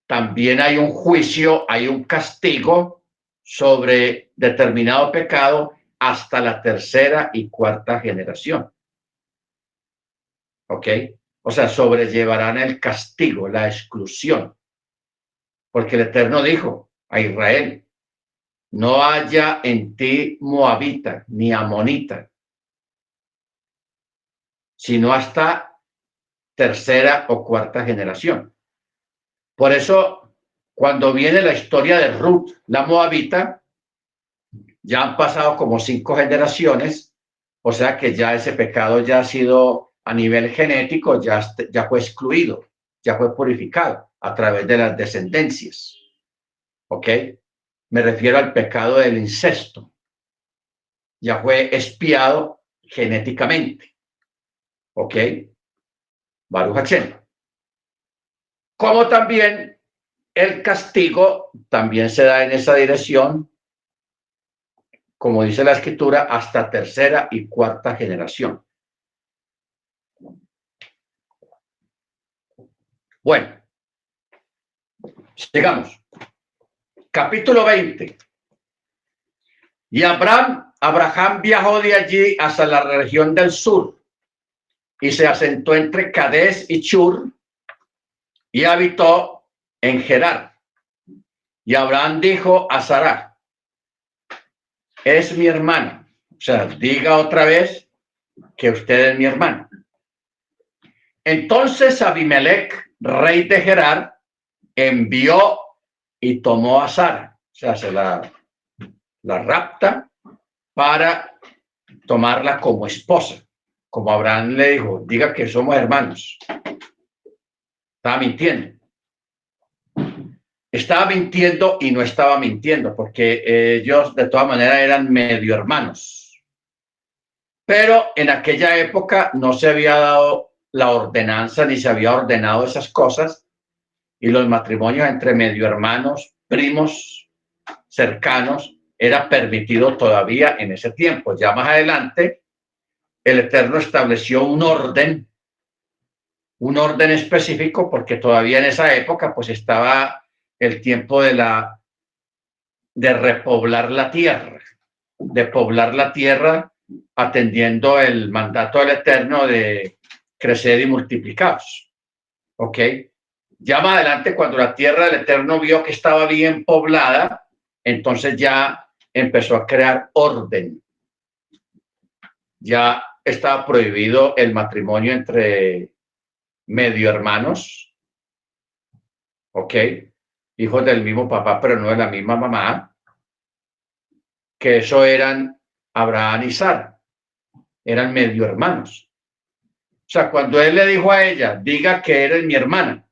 también hay un juicio, hay un castigo sobre determinado pecado hasta la tercera y cuarta generación. ¿Ok? O sea, sobrellevarán el castigo, la exclusión. Porque el Eterno dijo a Israel, no haya en ti moabita ni amonita, sino hasta tercera o cuarta generación. Por eso, cuando viene la historia de Ruth, la moabita, ya han pasado como 5 generaciones, o sea que ya ese pecado ya ha sido a nivel genético, ya fue excluido, ya fue purificado a través de las descendencias. ¿Ok? Me refiero al pecado del incesto. Ya fue expiado genéticamente. ¿Ok? Baruch Hashem. Como también el castigo también se da en esa dirección, como dice la escritura, hasta tercera y cuarta generación. Bueno, sigamos. Capítulo 20. Y Abraham viajó de allí hasta la región del sur y se asentó entre Cades y Chur y habitó en Gerar. Y Abraham dijo a Sará, es mi hermana. O sea, diga otra vez que usted es mi hermana. Entonces Abimelech, rey de Gerar, envió y tomó a Sara. O sea, se la rapta para tomarla como esposa. Como Abraham le dijo, diga que somos hermanos. Estaba mintiendo. Estaba mintiendo y no estaba mintiendo, porque ellos de todas maneras eran medio hermanos. Pero en aquella época no se había dado la ordenanza ni se había ordenado esas cosas, y los matrimonios entre medio hermanos, primos cercanos, era permitido todavía en ese tiempo. Ya más adelante, el Eterno estableció un orden específico, porque todavía en esa época pues estaba el tiempo de repoblar la tierra, de poblar la tierra, atendiendo el mandato del Eterno de crecer y multiplicados. ¿Ok? Ya más adelante, cuando la tierra del Eterno vio que estaba bien poblada, entonces ya empezó a crear orden. Ya estaba prohibido el matrimonio entre medio hermanos, ¿ok? Hijos del mismo papá, pero no de la misma mamá, que eso eran Abraham y Sara, eran medio hermanos. O sea, cuando él le dijo a ella, diga que eres mi hermana,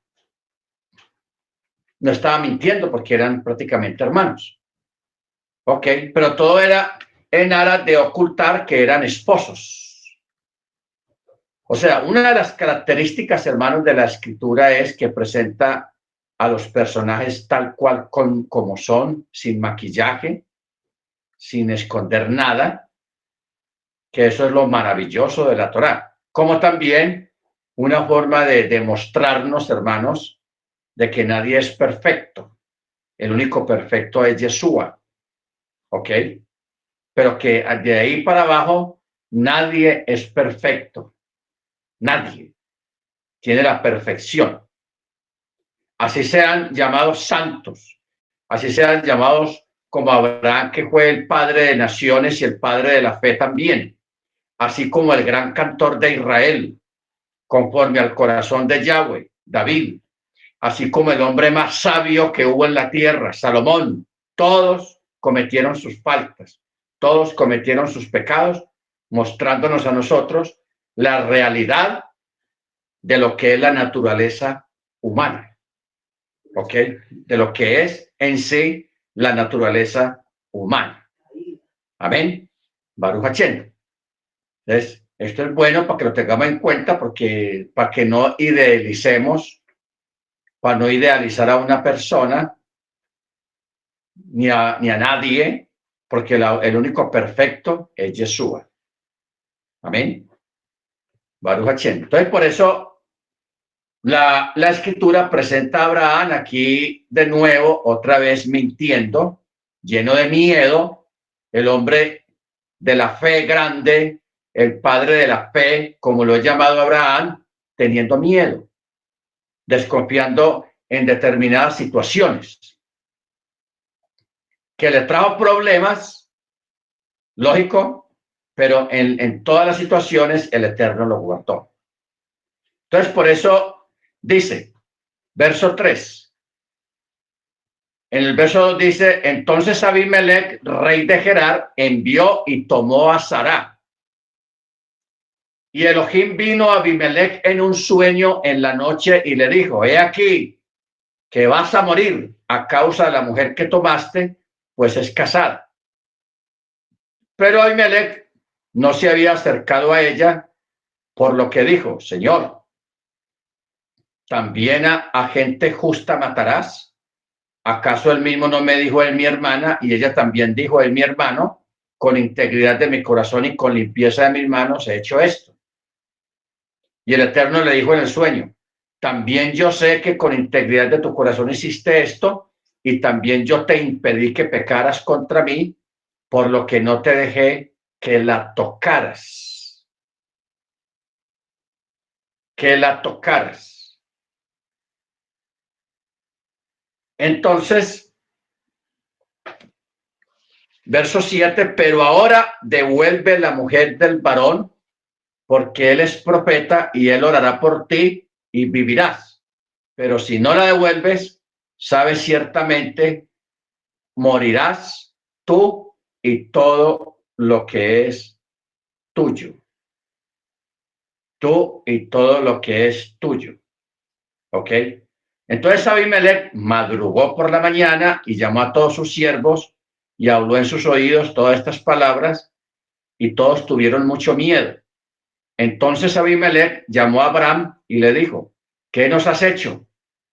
no estaba mintiendo porque eran prácticamente hermanos. Ok, pero todo era en aras de ocultar que eran esposos. O sea, una de las características, hermanos, de la escritura es que presenta a los personajes tal cual como son, sin maquillaje, sin esconder nada, que eso es lo maravilloso de la Torá. Como también una forma de demostrarnos, hermanos, de que nadie es perfecto. El único perfecto es Yeshua. ¿Ok? Pero que de ahí para abajo nadie es perfecto. Nadie tiene la perfección. Así sean llamados santos, así sean llamados como Abraham, que fue el padre de naciones y el padre de la fe también, así como el gran cantor de Israel, conforme al corazón de Yahweh, David, así como el hombre más sabio que hubo en la tierra, Salomón. Todos cometieron sus faltas, todos cometieron sus pecados, mostrándonos a nosotros la realidad de lo que es la naturaleza humana, ¿ok? De lo que es en sí la naturaleza humana. Amén. Baruch Hashem. Entonces, esto es bueno para que lo tengamos en cuenta, porque para que no idealicemos, para no idealizar a una persona ni a nadie, porque el único perfecto es Yeshua. Amén. Baruch Hashem. Entonces, por eso la escritura presenta a Abraham aquí de nuevo, otra vez mintiendo, lleno de miedo, el hombre de la fe grande, el padre de la fe, como lo he llamado Abraham, teniendo miedo, desconfiando en determinadas situaciones. que le trajo problemas, lógico, pero en todas las situaciones el Eterno lo guardó. Entonces, por eso dice, verso 3. En el verso 2 dice, entonces Abimelech, rey de Gerar, envió y tomó a Sará. Y Elohim vino a Abimelech en un sueño en la noche y le dijo, he aquí que vas a morir a causa de la mujer que tomaste, pues es casada. Pero Abimelech no se había acercado a ella, por lo que dijo, Señor, ¿también a gente justa matarás? ¿Acaso él mismo no me dijo él mi hermana y ella también dijo él mi hermano? Con integridad de mi corazón y con limpieza de mis manos he hecho esto. Y el Eterno le dijo en el sueño, también yo sé que con integridad de tu corazón hiciste esto y también yo te impedí que pecaras contra mí, por lo que no te dejé que la tocaras. Que la tocaras. Entonces, verso 7, pero ahora devuelve la mujer del varón, porque él es profeta y él orará por ti y vivirás. Pero si no la devuelves, sabes ciertamente, morirás tú y todo lo que es tuyo. Tú y todo lo que es tuyo. ¿Ok? Entonces Abimelech madrugó por la mañana y llamó a todos sus siervos y habló en sus oídos todas estas palabras y todos tuvieron mucho miedo. Entonces Abimelech llamó a Abraham y le dijo, ¿qué nos has hecho?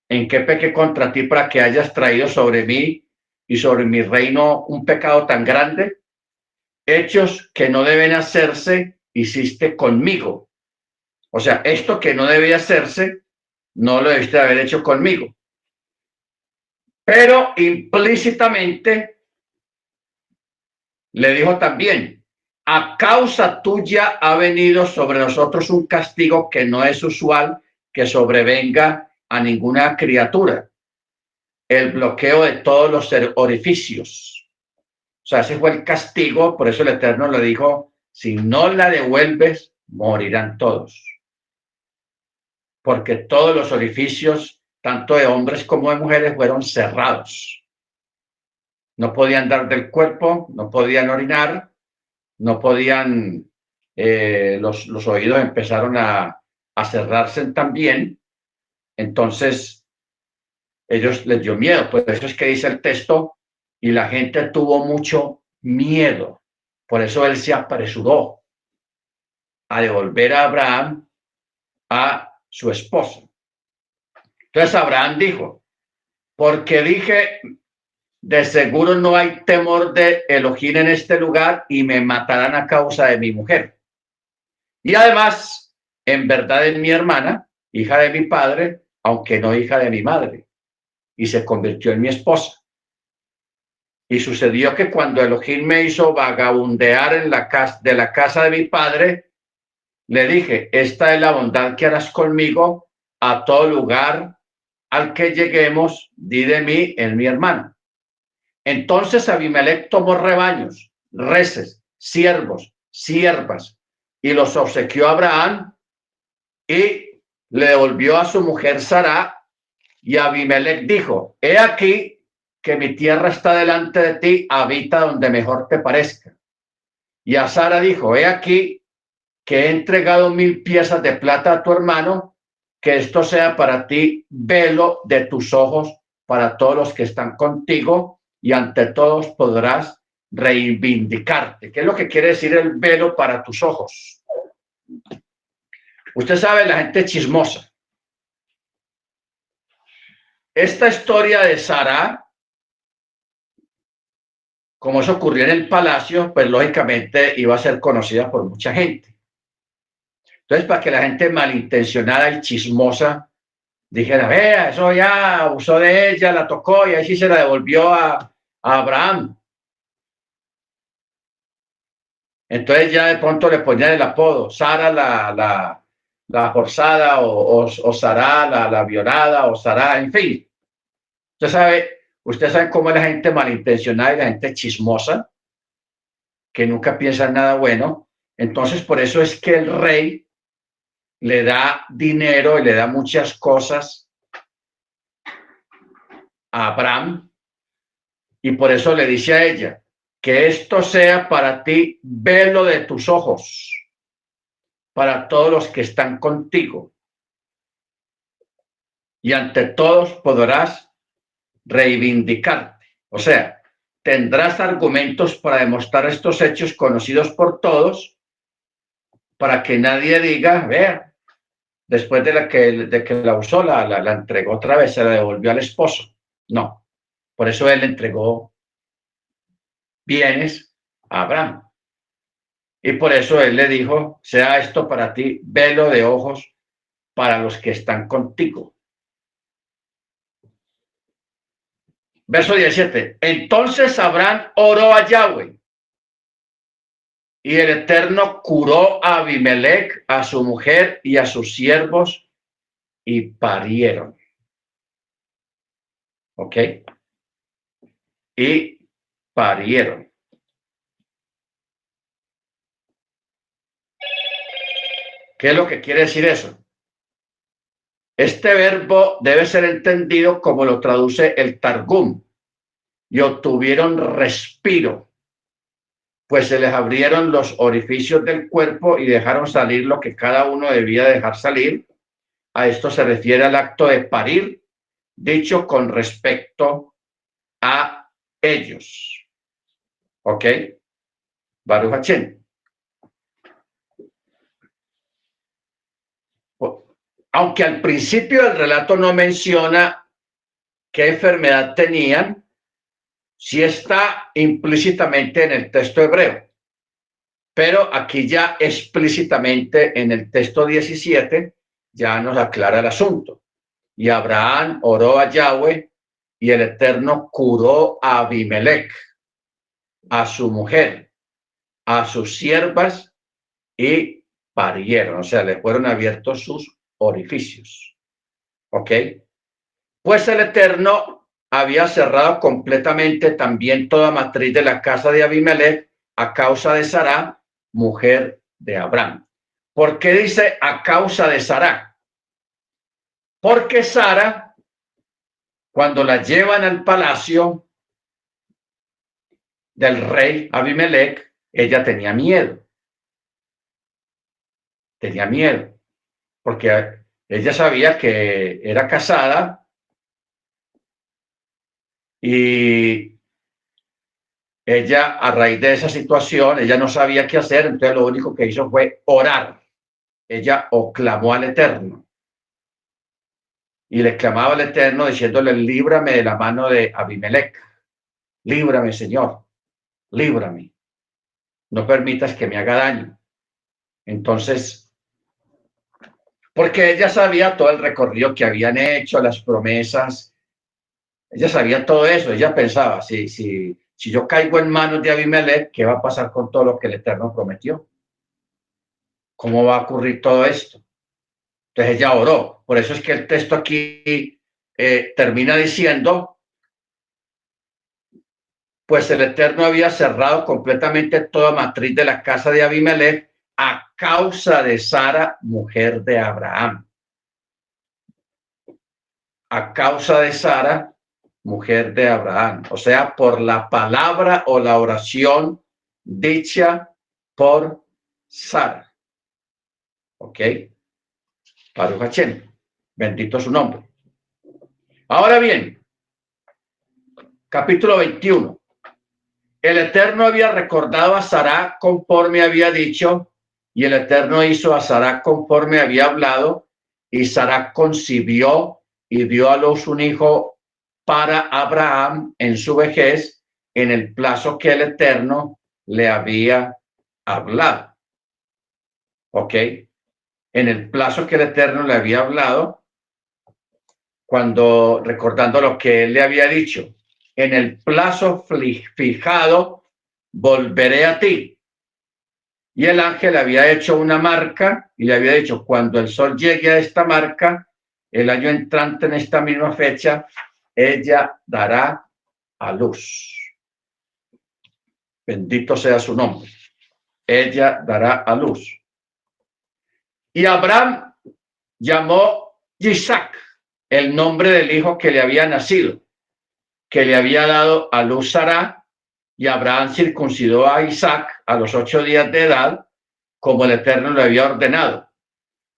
¿En qué pequé contra ti para que hayas traído sobre mí y sobre mi reino un pecado tan grande? Hechos que no deben hacerse hiciste conmigo. O sea, esto que no debía hacerse, no lo debiste haber hecho conmigo. Pero implícitamente le dijo también, a causa tuya ha venido sobre nosotros un castigo que no es usual que sobrevenga a ninguna criatura. El bloqueo de todos los orificios. O sea, ese fue el castigo, por eso el Eterno le dijo, si no la devuelves, morirán todos. Porque todos los orificios, tanto de hombres como de mujeres, fueron cerrados. No podían dar del cuerpo, no podían orinar, no podían, los oídos empezaron a cerrarse también. Entonces, ellos les dio miedo. Por eso es que dice el texto, y la gente tuvo mucho miedo. Por eso él se apresuró a devolver a Abraham a su esposa. Entonces Abraham dijo, porque dije, de seguro no hay temor de Elohim en este lugar y me matarán a causa de mi mujer. Y además, en verdad es mi hermana, hija de mi padre, aunque no hija de mi madre, y se convirtió en mi esposa. Y sucedió que cuando Elohim me hizo vagabundear en la casa de mi padre, le dije, esta es la bondad que harás conmigo a todo lugar al que lleguemos, di de mí, en mi hermano. Entonces Abimelech tomó rebaños, reses, siervos, siervas, y los obsequió a Abraham y le devolvió a su mujer Sará. Y Abimelech dijo, he aquí que mi tierra está delante de ti, habita donde mejor te parezca. Y a Sara dijo, he aquí que he entregado 1000 piezas de plata a tu hermano, que esto sea para ti velo de tus ojos para todos los que están contigo y ante todos podrás reivindicarte. ¿Qué es lo que quiere decir el velo para tus ojos? Usted sabe, la gente chismosa. Esta historia de Sara, como eso ocurrió en el palacio, pues lógicamente iba a ser conocida por mucha gente. Entonces, para que la gente malintencionada y chismosa dijera, vea, eso ya abusó de ella, la tocó y ahí sí se la devolvió a Abraham. Entonces ya de pronto le ponían el apodo, Sara la forzada o Sara la violada o Sara, en fin. Usted sabe, Ustedes saben cómo es la gente malintencionada y la gente chismosa, que nunca piensa en nada bueno. Entonces, por eso es que el rey le da dinero y le da muchas cosas a Abraham, y por eso le dice a ella, que esto sea para ti velo de tus ojos, para todos los que están contigo, y ante todos podrás reivindicarte. O sea, tendrás argumentos para demostrar estos hechos conocidos por todos, para que nadie diga, vea, después de que la usó, la entregó otra vez, se la devolvió al esposo. No, por eso él entregó bienes a Abraham. Y por eso él le dijo, sea esto para ti velo de ojos para los que están contigo. Verso 17. Entonces Abraham oró a Yahweh, y el Eterno curó a Abimelech, a su mujer y a sus siervos, y parieron. ¿Ok? Y parieron. ¿Qué es lo que quiere decir eso? Este verbo debe ser entendido como lo traduce el Targum, y obtuvieron respiro, pues se les abrieron los orificios del cuerpo y dejaron salir lo que cada uno debía dejar salir. A esto se refiere al acto de parir, dicho con respecto a ellos. ¿Ok? Baruch Hashem. Aunque al principio del relato no menciona qué enfermedad tenían, sí está implícitamente en el texto hebreo. Pero aquí ya explícitamente en el texto 17 ya nos aclara el asunto. Y Abraham oró a Yahweh, y el Eterno curó a Abimelech, a su mujer, a sus siervas, y parieron, o sea, le fueron abiertos sus orificios. ¿Ok? Pues el Eterno había cerrado completamente también toda matriz de la casa de Abimelech a causa de Sará, mujer de Abraham. ¿Por qué dice a causa de Sará? Porque Sara, cuando la llevan al palacio del rey Abimelech, ella tenía miedo. Tenía miedo, porque ella sabía que era casada y ella, a raíz de esa situación, ella no sabía qué hacer, entonces lo único que hizo fue orar. Ella clamó al Eterno y le clamaba al Eterno diciéndole, líbrame de la mano de Abimelech, líbrame, Señor, líbrame, no permitas que me haga daño. Entonces, porque ella sabía todo el recorrido que habían hecho, las promesas, ella sabía todo eso, ella pensaba, si yo caigo en manos de Abimelech, ¿qué va a pasar con todo lo que el Eterno prometió? ¿Cómo va a ocurrir todo esto? Entonces ella oró. Por eso es que el texto aquí termina diciendo, pues el Eterno había cerrado completamente toda matriz de la casa de Abimelech a causa de Sara, mujer de Abraham. A causa de Sara, mujer de Abraham. O sea, por la palabra o la oración dicha por Sara. ¿Ok? Baruch Hashem. Bendito su nombre. Ahora bien, capítulo 21. El Eterno había recordado a Sara conforme había dicho, y el Eterno hizo a Sara conforme había hablado, y Sara concibió y dio a luz un hijo para Abraham en su vejez, en el plazo que el Eterno le había hablado. ¿Ok? En el plazo que el Eterno le había hablado, cuando recordando lo que él le había dicho, en el plazo fijado volveré a ti. Y el ángel había hecho una marca y le había dicho, cuando el sol llegue a esta marca, el año entrante en esta misma fecha, ella dará a luz. Bendito sea su nombre. Ella dará a luz. Y Abraham llamó Isaac el nombre del hijo que le había nacido, que le había dado a luz Sara, y Abraham circuncidó a Isaac a los 8 días de edad, como el Eterno le había ordenado.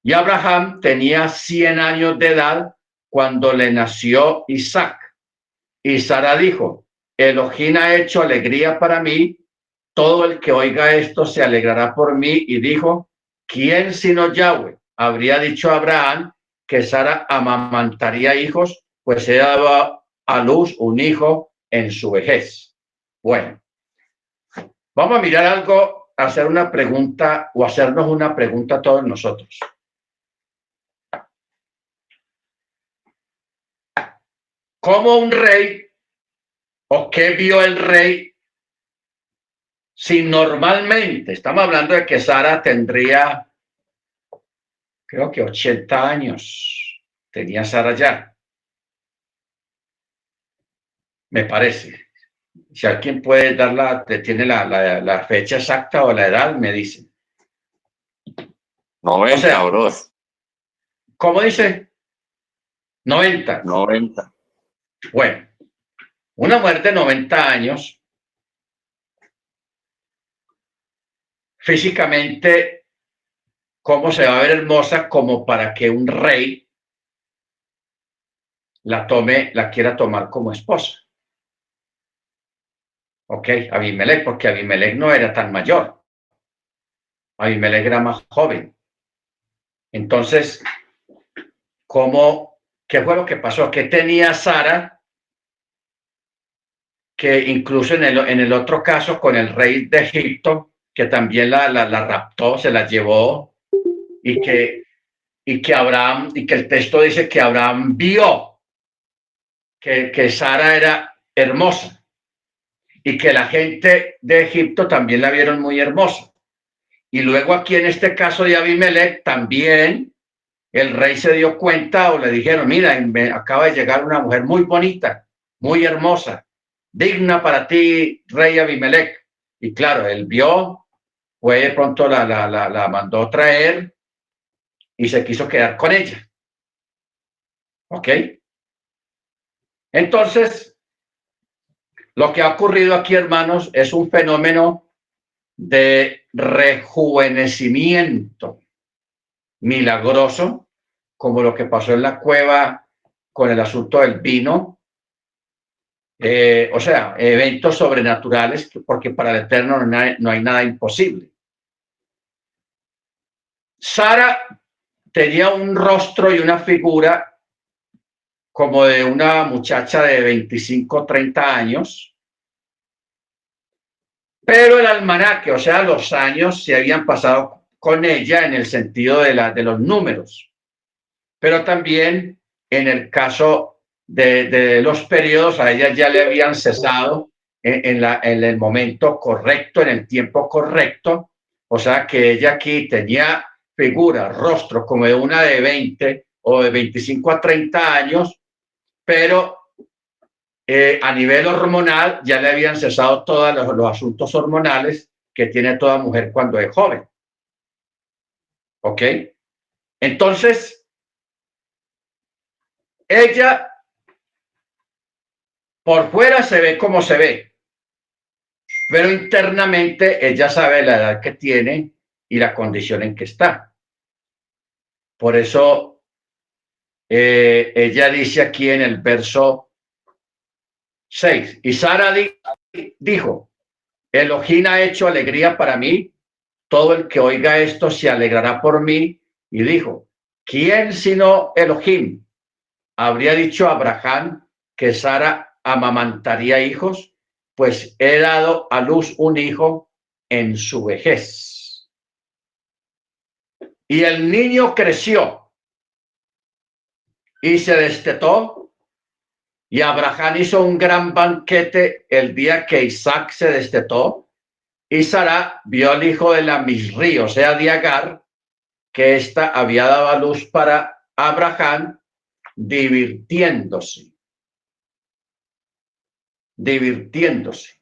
Y Abraham tenía 100 años de edad cuando le nació Isaac. Y Sara dijo: Elohim ha hecho alegría para mí, todo el que oiga esto se alegrará por mí. Y dijo: ¿quién sino Yahweh habría dicho a Abraham que Sara amamantaría hijos? Pues ella daba a luz un hijo en su vejez. Bueno, vamos a mirar algo, hacer una pregunta o hacernos una pregunta a todos nosotros. ¿Cómo un rey o qué vio el rey si normalmente, estamos hablando de que Sara tendría, creo que 80 años, tenía Sara ya, me parece. Si alguien puede dar tiene la fecha exacta o la edad, me dice. 90, o sea, bro. ¿Cómo dice? 90. 90. Bueno, una mujer de 90 años, físicamente, ¿cómo se va a ver hermosa como para que un rey la quiera tomar como esposa? Ok, Abimelech, porque Abimelech no era tan mayor. Abimelech era más joven. Entonces, ¿qué fue lo que pasó? ¿Qué tenía Sara? Que incluso en el otro caso con el rey de Egipto, que también la raptó, se la llevó, y que Abraham, y que el texto dice que Abraham vio que Sara era hermosa y que la gente de Egipto también la vieron muy hermosa. Y luego aquí en este caso de Abimelech también el rey se dio cuenta o le dijeron: mira, acaba de llegar una mujer muy bonita, muy hermosa, digna para ti, rey Abimelech. Y claro, él vio, fue de pronto la mandó traer y se quiso quedar con ella. ¿Ok? Entonces, lo que ha ocurrido aquí, hermanos, es un fenómeno de rejuvenecimiento milagroso, como lo que pasó en la cueva con el asunto del vino. O sea, eventos sobrenaturales, porque para el Eterno no hay nada imposible. Sara tenía un rostro y una figura como de una muchacha de 25, 30 años, pero el almanaque, o sea, los años se habían pasado con ella en el sentido de los números, pero también en el caso de los periodos, a ella ya le habían cesado en el momento correcto, en el tiempo correcto. O sea que ella aquí tenía figura, rostro como de una de 20 o de 25 a 30 años, pero a nivel hormonal ya le habían cesado todos los asuntos hormonales que tiene toda mujer cuando es joven. ¿Ok? Entonces, ella por fuera se ve como se ve, pero internamente ella sabe la edad que tiene y la condición en que está. Por eso ella dice aquí en el verso 6, y Sara dijo: Elohim ha hecho alegría para mí, todo el que oiga esto se alegrará por mí. Y dijo: ¿quién sino Elohim habría dicho a Abraham que Sara amamantaría hijos? Pues he dado a luz un hijo en su vejez. Y el niño creció y se destetó, y Abraham hizo un gran banquete el día que Isaac se destetó. Y Sara vio al hijo de la Misri, o sea, de Agar, que ésta había dado a luz para Abraham, divirtiéndose. divirtiéndose.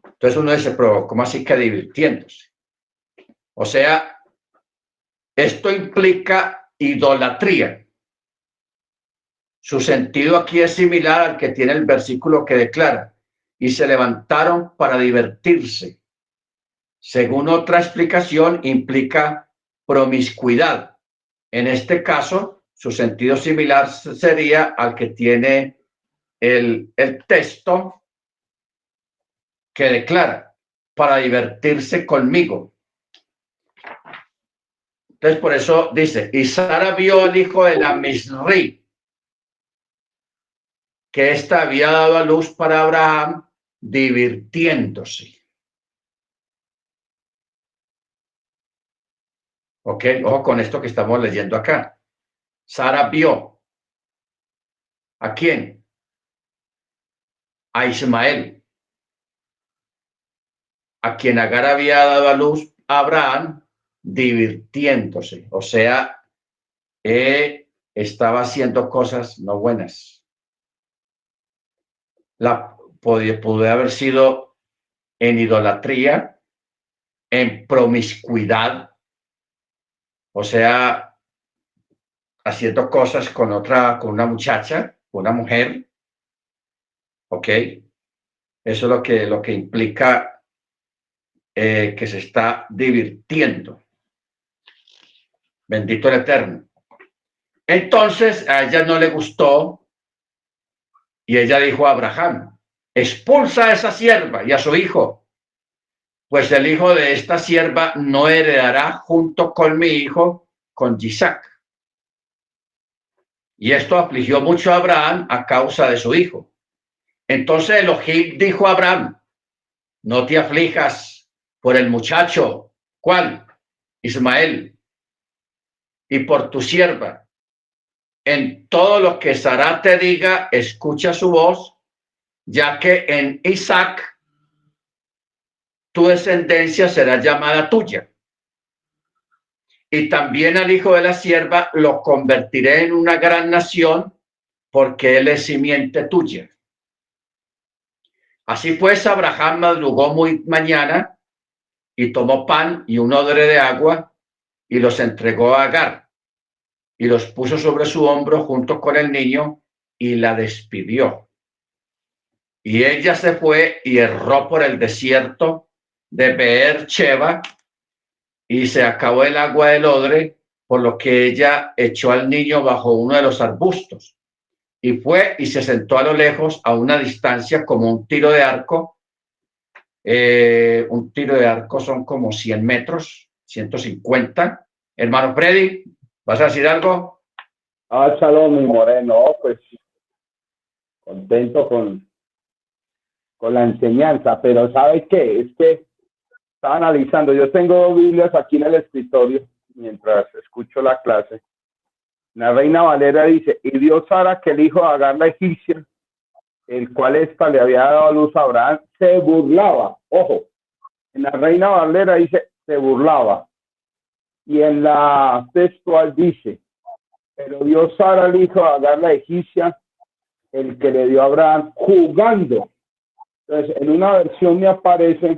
Entonces uno dice, pero ¿cómo así que divirtiéndose? O sea, esto implica idolatría. Su sentido aquí es similar al que tiene el versículo que declara, y se levantaron para divertirse. Según otra explicación, implica promiscuidad. En este caso, su sentido similar sería al que tiene el texto que declara, para divertirse conmigo. Entonces, por eso dice, y Sara vio al hijo de la Misri, que ésta había dado a luz para Abraham, divirtiéndose. Ok, ojo con esto que estamos leyendo acá. Sara vio. ¿A quién? A Ismael, a quien Agar había dado a luz a Abraham, divirtiéndose. O sea, estaba haciendo cosas no buenas. Pudo haber sido en idolatría, en promiscuidad, o sea, haciendo cosas con una muchacha, una mujer, ¿ok? Eso es lo que implica que se está divirtiendo. Bendito el Eterno. Entonces a ella no le gustó y ella dijo a Abraham, expulsa a esa sierva y a su hijo, pues el hijo de esta sierva no heredará junto con mi hijo, con Isaac. Y esto afligió mucho a Abraham a causa de su hijo. Entonces Elohim dijo a Abraham, no te aflijas por el muchacho, ¿cuál? Ismael, y por tu sierva. En todo lo que Sara te diga, escucha su voz, ya que en Isaac tu descendencia será llamada tuya. Y también al hijo de la sierva lo convertiré en una gran nación, porque él es simiente tuya. Así pues, Abraham madrugó muy mañana y tomó pan y un odre de agua y los entregó a Agar y los puso sobre su hombro junto con el niño y la despidió. Y ella se fue y erró por el desierto de Beer Sheba y se acabó el agua del odre, por lo que ella echó al niño bajo uno de los arbustos y fue y se sentó a lo lejos a una distancia como un tiro de arco. Un tiro de arco son como 100 metros, 150. Hermano Freddy, ¿vas a decir algo? Shalom, mi moreno, pues contento con la enseñanza, pero ¿sabe qué? Es que estaba analizando, yo tengo Biblias aquí en el escritorio mientras escucho la clase. La Reina Valera dice, y vio Sara que el hijo de Agar la egipcia, el cual ésta le había dado a luz a Abraham, se burlaba. Ojo, en la Reina Valera dice, se burlaba. Y en la textual dice, pero vio Sara el hijo de Agar la egipcia, el que le dio a Abraham, jugando. Entonces, en una versión me aparece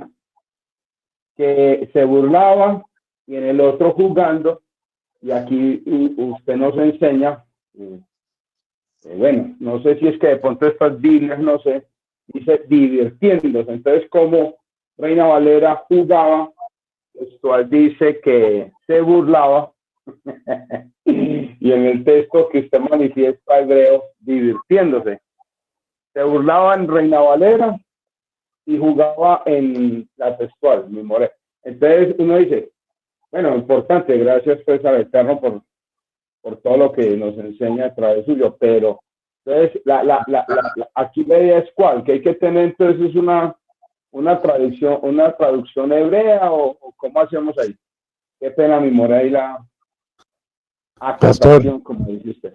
que se burlaba y en el otro jugando. Y aquí usted nos enseña, bueno, no sé si es que de pronto estas Biblias, no sé, dice divirtiéndose. Entonces, como Reina Valera jugaba, textual dice que se burlaba. Y en el texto que usted manifiesta hebreo, divirtiéndose. Se burlaba en Reina Valera y jugaba en la textual, mi more. Entonces uno dice, bueno, importante, gracias pues al Eterno por todo lo que nos enseña a través suyo, pero entonces aquí la idea es cuál, que hay que tener entonces una traducción hebrea o cómo hacemos ahí. Qué pena, mi more, ahí la acotación, como dice usted.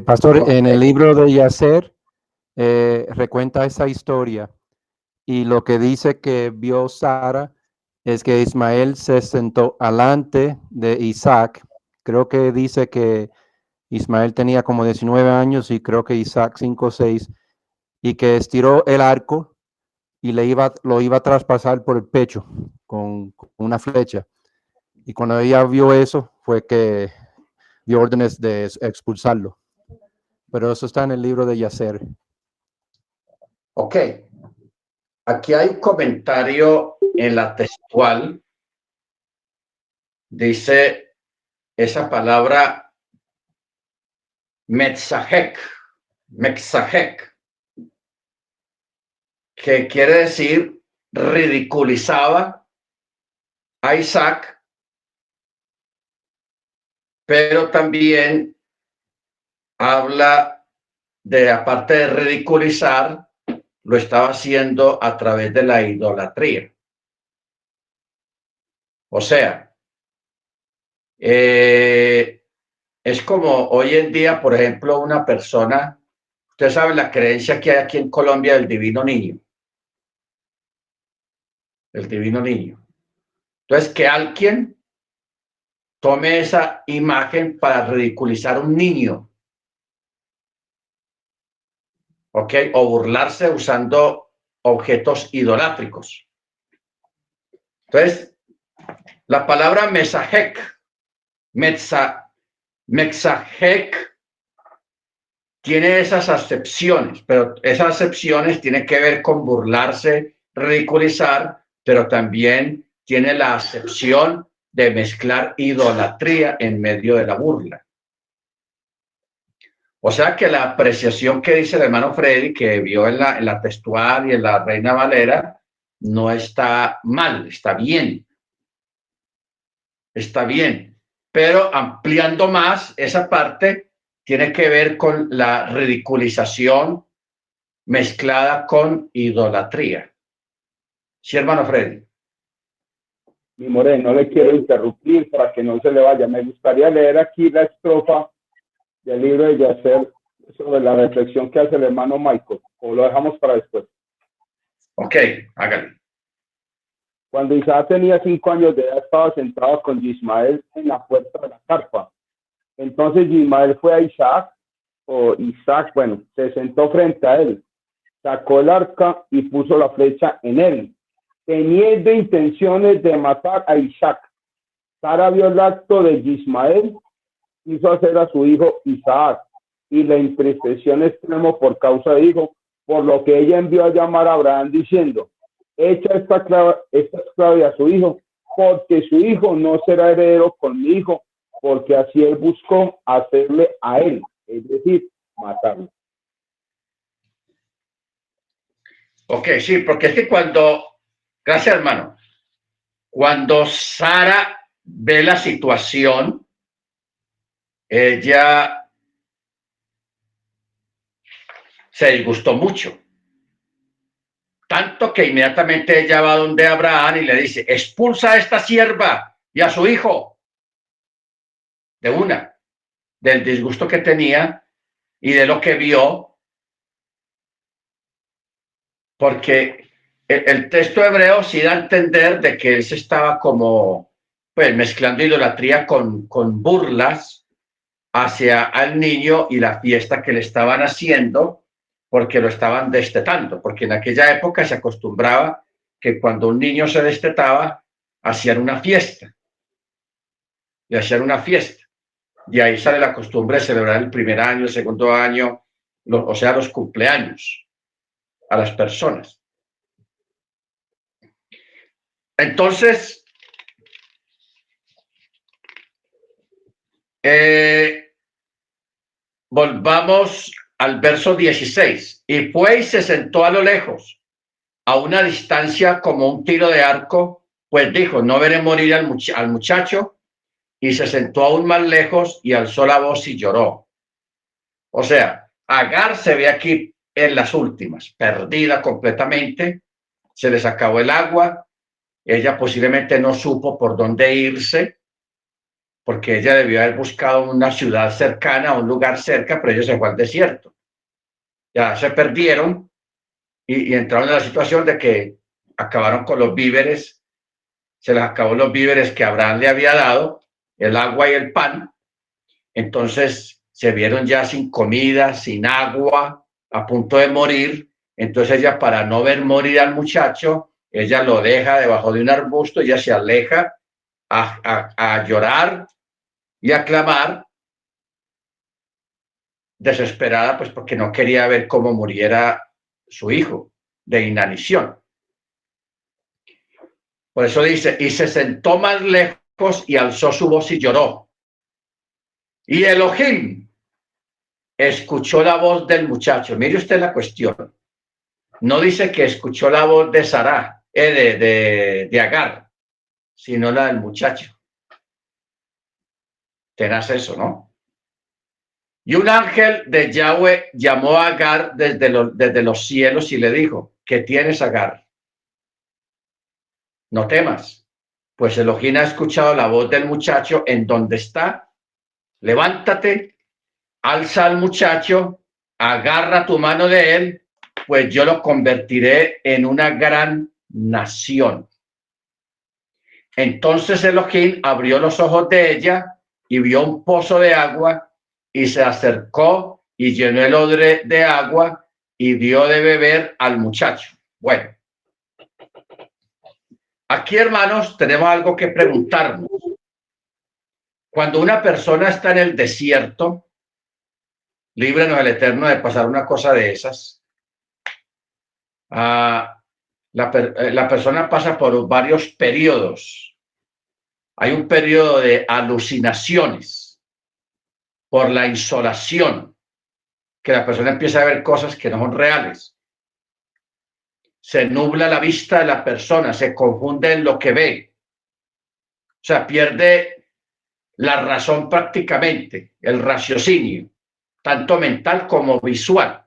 Pastor, en el libro de Yacer recuenta esa historia y lo que dice que vio Sara es que Ismael se sentó alante de Isaac. Creo que dice que Ismael tenía como 19 años y creo que Isaac 5 o 6, y que estiró el arco y lo iba a traspasar por el pecho con una flecha. Y cuando ella vio eso, fue que dio órdenes de expulsarlo. Pero eso está en el libro de Yacer. Ok. Aquí hay un comentario en la textual. Dice esa palabra metzahek, que quiere decir ridiculizaba a Isaac, pero también habla de, aparte de ridiculizar, lo estaba haciendo a través de la idolatría. O sea, es como hoy en día, por ejemplo, una persona, usted sabe la creencia que hay aquí en Colombia del divino niño. El divino niño. Entonces, que alguien tome esa imagen para ridiculizar a un niño, ¿ok? O burlarse usando objetos idolátricos. Entonces, la palabra mesajek, mexajek, tiene esas acepciones, pero esas acepciones tienen que ver con burlarse, ridiculizar, pero también tiene la acepción de mezclar idolatría en medio de la burla. O sea que la apreciación que dice el hermano Freddy, que vio en la textual y en la Reina Valera, no está mal, está bien. Está bien. Pero ampliando más esa parte, tiene que ver con la ridiculización mezclada con idolatría. Sí, hermano Freddy. Mi More, no le quiero interrumpir para que no se le vaya. Me gustaría leer aquí la estrofa del libro de Yacer sobre la reflexión que hace el hermano Michael, o lo dejamos para después. Ok, hágale. Cuando Isaac tenía 5 años de edad, estaba sentado con Ismael en la puerta de la carpa. Entonces Ismael fue a Isaac, bueno, se sentó frente a él, sacó el arca y puso la flecha en él, teniendo intenciones de matar a Isaac. Sara vio el acto de Ismael, hizo hacer a su hijo Isaac, y le entristeció en extremo por causa de hijo, por lo que ella envió a llamar a Abraham diciendo: echa esta esclava a su hijo, porque su hijo no será heredero con mi hijo, porque así él buscó hacerle a él, es decir, matarlo. Ok, sí, porque es que gracias hermano, cuando Sara ve la situación, ella se disgustó mucho. Tanto que inmediatamente ella va donde Abraham y le dice: expulsa a esta sierva y a su hijo. De una, del disgusto que tenía y de lo que vio, porque el texto hebreo sí da a entender de que él se estaba como, pues, mezclando idolatría con burlas hacia el niño y la fiesta que le estaban haciendo, porque lo estaban destetando, porque en aquella época se acostumbraba que cuando un niño se destetaba, hacían una fiesta, y hacían una fiesta. Y ahí sale la costumbre de celebrar el primer año, el segundo año, o sea, los cumpleaños a las personas. Entonces, volvamos al verso 16. Y fue y se sentó a lo lejos, a una distancia como un tiro de arco, pues dijo: no veré morir al muchacho. Y se sentó aún más lejos y alzó la voz y lloró. O sea, Agar se ve aquí en las últimas, perdida completamente, se les acabó el agua, ella posiblemente no supo por dónde irse, porque ella debió haber buscado una ciudad cercana, un lugar cerca, pero ella se fue al desierto. Ya se perdieron y entraron en la situación de que acabaron con los víveres, se les acabó los víveres que Abraham le había dado, el agua y el pan. Entonces se vieron ya sin comida, sin agua, a punto de morir. Entonces ella, para no ver morir al muchacho, ella lo deja debajo de un arbusto, ella se aleja a llorar y a clamar, desesperada, pues porque no quería ver cómo muriera su hijo de inanición. Por eso dice, y se sentó más lejos y alzó su voz y lloró. Y Elohim escuchó la voz del muchacho. Mire usted la cuestión. No dice que escuchó la voz de Sará, de Agar, sino la del muchacho. Tenaz eso, ¿no? Y un ángel de Yahweh llamó a Agar desde los cielos y le dijo, ¿qué tienes, Agar? No temas, pues Elohim ha escuchado la voz del muchacho en donde está. Levántate, alza al muchacho, agarra tu mano de él, pues yo lo convertiré en una gran nación. Entonces Elohim abrió los ojos de ella y vio un pozo de agua y se acercó y llenó el odre de agua y dio de beber al muchacho. Bueno, aquí, hermanos, tenemos algo que preguntarnos. Cuando una persona está en el desierto, líbranos el Eterno de pasar una cosa de esas. La persona pasa por varios periodos. Hay un periodo de alucinaciones por la insolación, que la persona empieza a ver cosas que no son reales. Se nubla la vista de la persona, se confunde en lo que ve. O sea, pierde la razón prácticamente, el raciocinio, tanto mental como visual.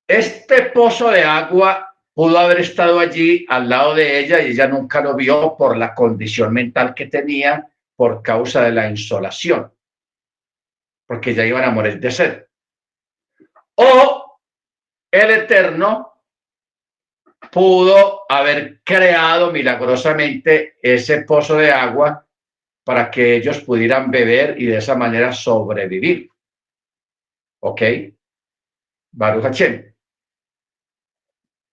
Este pozo de agua pudo haber estado allí al lado de ella y ella nunca lo vio por la condición mental que tenía por causa de la insolación, porque ya iban a morir de sed. O el Eterno pudo haber creado milagrosamente ese pozo de agua para que ellos pudieran beber y de esa manera sobrevivir. ¿Ok? Baruch Hashem.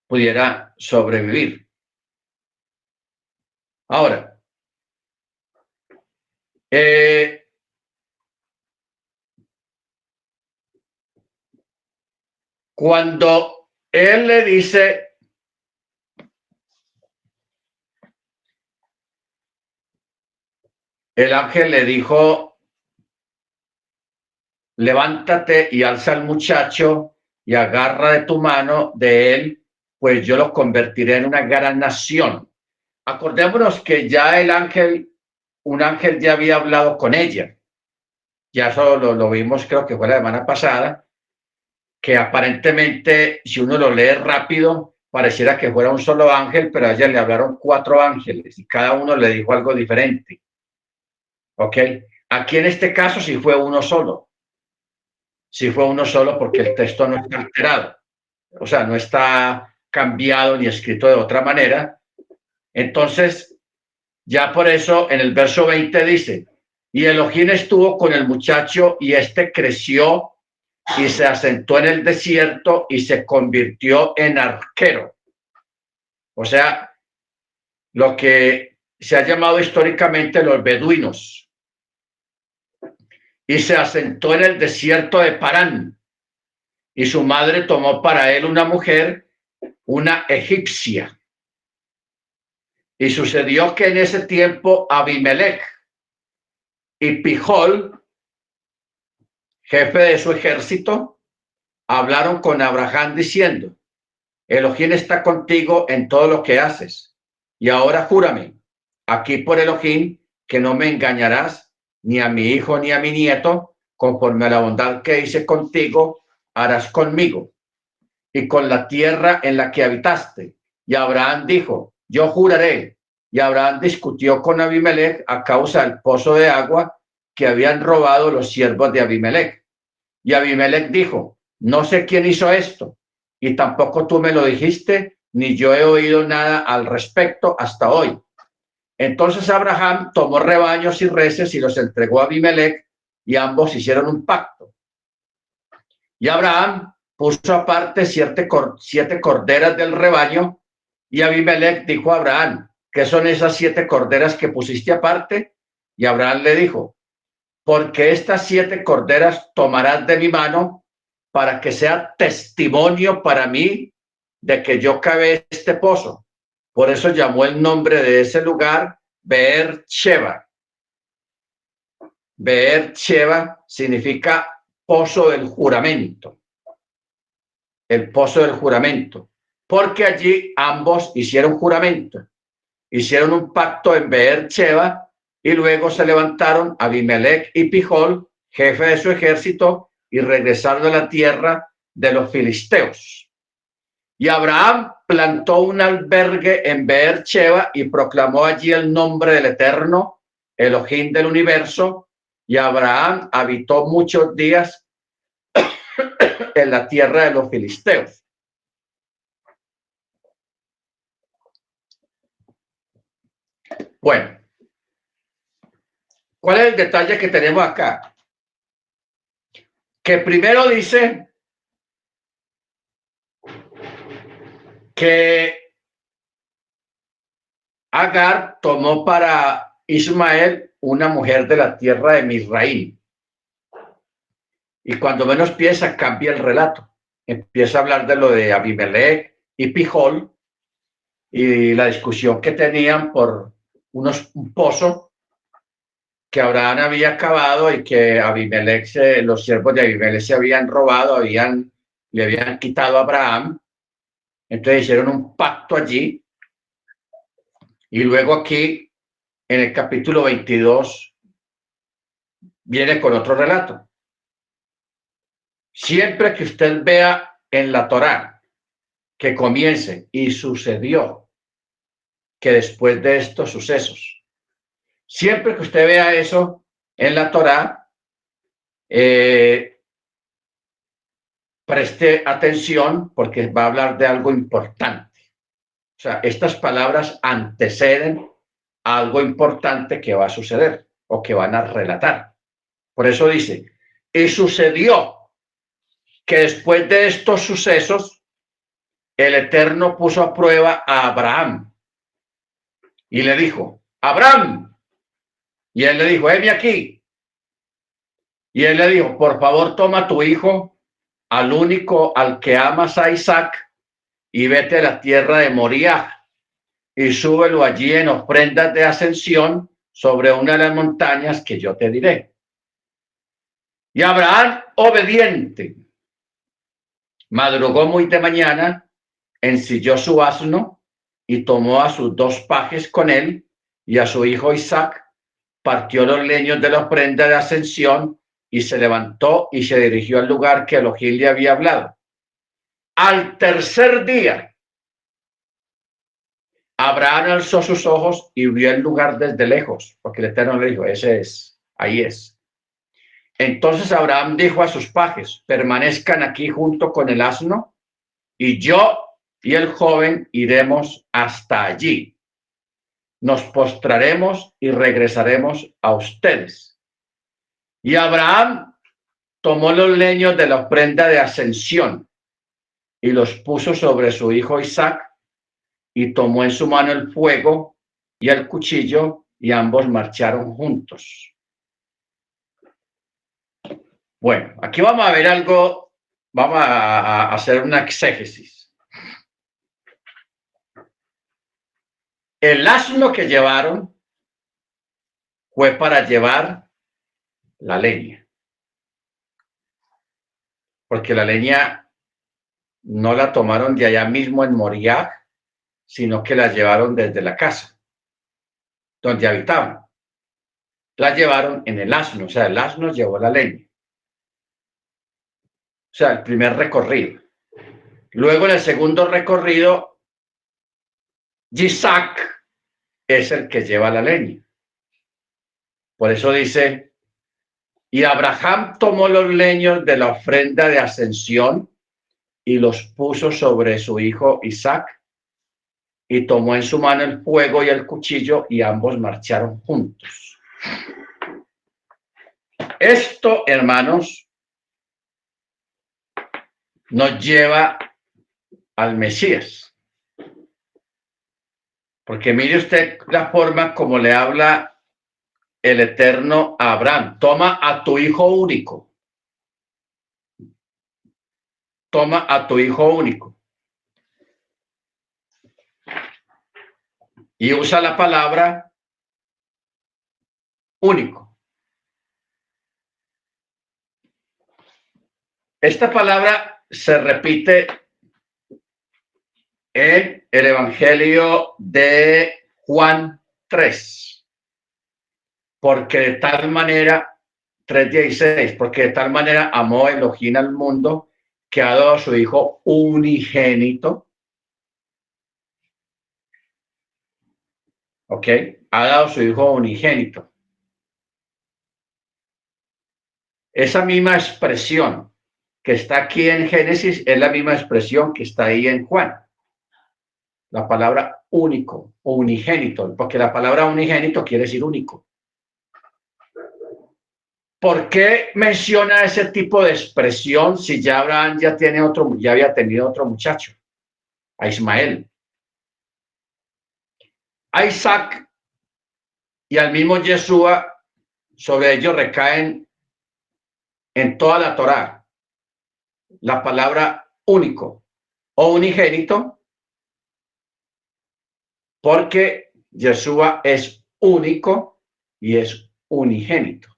Pudiera sobrevivir. Ahora, cuando él le dice, el ángel le dijo, levántate y alza al muchacho y agarra de tu mano de él, pues yo lo convertiré en una gran nación. Acordémonos que ya un ángel ya había hablado con ella. Ya eso lo vimos, creo que fue la semana pasada, que aparentemente, si uno lo lee rápido, pareciera que fuera un solo ángel, pero a ella le hablaron 4 ángeles y cada uno le dijo algo diferente. ¿Ok? Aquí en este caso sí fue uno solo. Sí fue uno solo porque el texto no está alterado. O sea, no está cambiado ni escrito de otra manera. Entonces, ya por eso en el verso 20 dice, y Elohim estuvo con el muchacho y este creció y se asentó en el desierto y se convirtió en arquero. O sea, lo que se ha llamado históricamente los beduinos. Y se asentó en el desierto de Parán. Y su madre tomó para él una mujer, una egipcia. Y sucedió que en ese tiempo Abimelech y Pijol, jefe de su ejército, hablaron con Abraham diciendo, Elohim está contigo en todo lo que haces. Y ahora júrame, aquí por Elohim, que no me engañarás, ni a mi hijo ni a mi nieto, conforme a la bondad que hice contigo, harás conmigo y con la tierra en la que habitaste. Y Abraham dijo, yo juraré. Y Abraham discutió con Abimelech a causa del pozo de agua que habían robado los siervos de Abimelech. Y Abimelech dijo, no sé quién hizo esto, y tampoco tú me lo dijiste, ni yo he oído nada al respecto hasta hoy. Entonces Abraham tomó rebaños y reses y los entregó a Abimelech, y ambos hicieron un pacto. Y Abraham puso aparte siete corderas del rebaño, y Abimelech dijo a Abraham: ¿qué son esas 7 corderas que pusiste aparte? Y Abraham le dijo: porque estas 7 corderas tomarás de mi mano para que sea testimonio para mí de que yo cavé este pozo. Por eso llamó el nombre de ese lugar Beer Sheba. Beer Sheba significa pozo del juramento. El pozo del juramento. Porque allí ambos hicieron juramento. Hicieron un pacto en Beer Sheba y luego se levantaron Abimelech y Pijol, jefe de su ejército, y regresaron a la tierra de los filisteos. Y Abraham plantó un albergue en Beer Sheba y proclamó allí el nombre del Eterno, Elohim del universo, y Abraham habitó muchos días en la tierra de los filisteos. Bueno, ¿cuál es el detalle que tenemos acá? Que primero dice que Agar tomó para Ismael una mujer de la tierra de Misraim. Y cuando menos piensa, cambia el relato. Empieza a hablar de lo de Abimelech y Pijol y la discusión que tenían por un pozo que Abraham había cavado y que Abimelech, los siervos de Abimelech se habían robado, le habían quitado a Abraham. Entonces hicieron un pacto allí. Y luego aquí, en el capítulo 22, viene con otro relato. Siempre que usted vea en la Torá que comience y sucedió, que después de estos sucesos, siempre que usted vea eso en la Torá, preste atención porque va a hablar de algo importante. O sea, estas palabras anteceden a algo importante que va a suceder o que van a relatar. Por eso dice, y sucedió que después de estos sucesos, el Eterno puso a prueba a Abraham y le dijo: Abraham. Y él le dijo: heme aquí. Y él le dijo: por favor, toma a tu hijo, al único al que amas, a Isaac, y vete a la tierra de Moriah y súbelo allí en ofrendas de ascensión sobre una de las montañas que yo te diré. Y Abraham, obediente, madrugó muy de mañana, ensilló su asno y tomó a sus 2 pajes con él y a su hijo Isaac, partió los leños de la ofrenda de ascensión y se levantó y se dirigió al lugar que Elohim le había hablado. Al tercer día, Abraham alzó sus ojos y vio el lugar desde lejos, porque el Eterno le dijo: ese es, ahí es. Entonces Abraham dijo a sus pajes: permanezcan aquí junto con el asno, y yo y el joven iremos hasta allí. Nos postraremos y regresaremos a ustedes. Y Abraham tomó los leños de la ofrenda de ascensión y los puso sobre su hijo Isaac, y tomó en su mano el fuego y el cuchillo, y ambos marcharon juntos. Bueno, aquí vamos a ver algo, vamos a hacer una exégesis. El asno que llevaron fue para llevar la leña, porque la leña no la tomaron de allá mismo en Moriah, sino que la llevaron desde la casa donde habitaban. La llevaron en el asno, o sea, el asno llevó la leña. O sea, el primer recorrido. Luego, en el segundo recorrido, Isaac es el que lleva la leña. Por eso dice: y Abraham tomó los leños de la ofrenda de ascensión y los puso sobre su hijo Isaac, y tomó en su mano el fuego y el cuchillo, y ambos marcharon juntos. Esto, hermanos, nos lleva al Mesías. Porque mire usted la forma como le habla el Eterno a Abraham. Toma a tu hijo único. Toma a tu hijo único. Y usa la palabra único. Esta palabra se repite en el Evangelio de Juan 3. Porque de tal manera, 3:16, porque de tal manera amó Elohim al mundo que ha dado a su hijo unigénito. ¿Ok? Ha dado a su hijo unigénito. Esa misma expresión que está aquí en Génesis es la misma expresión que está ahí en Juan. La palabra único o unigénito, porque la palabra unigénito quiere decir único. ¿Por qué menciona ese tipo de expresión si ya Abraham ya había tenido otro muchacho, a Ismael, a Isaac y al mismo Yeshua? Sobre ellos recaen en toda la Torá la palabra único o unigénito, porque Yeshua es único y es unigénito.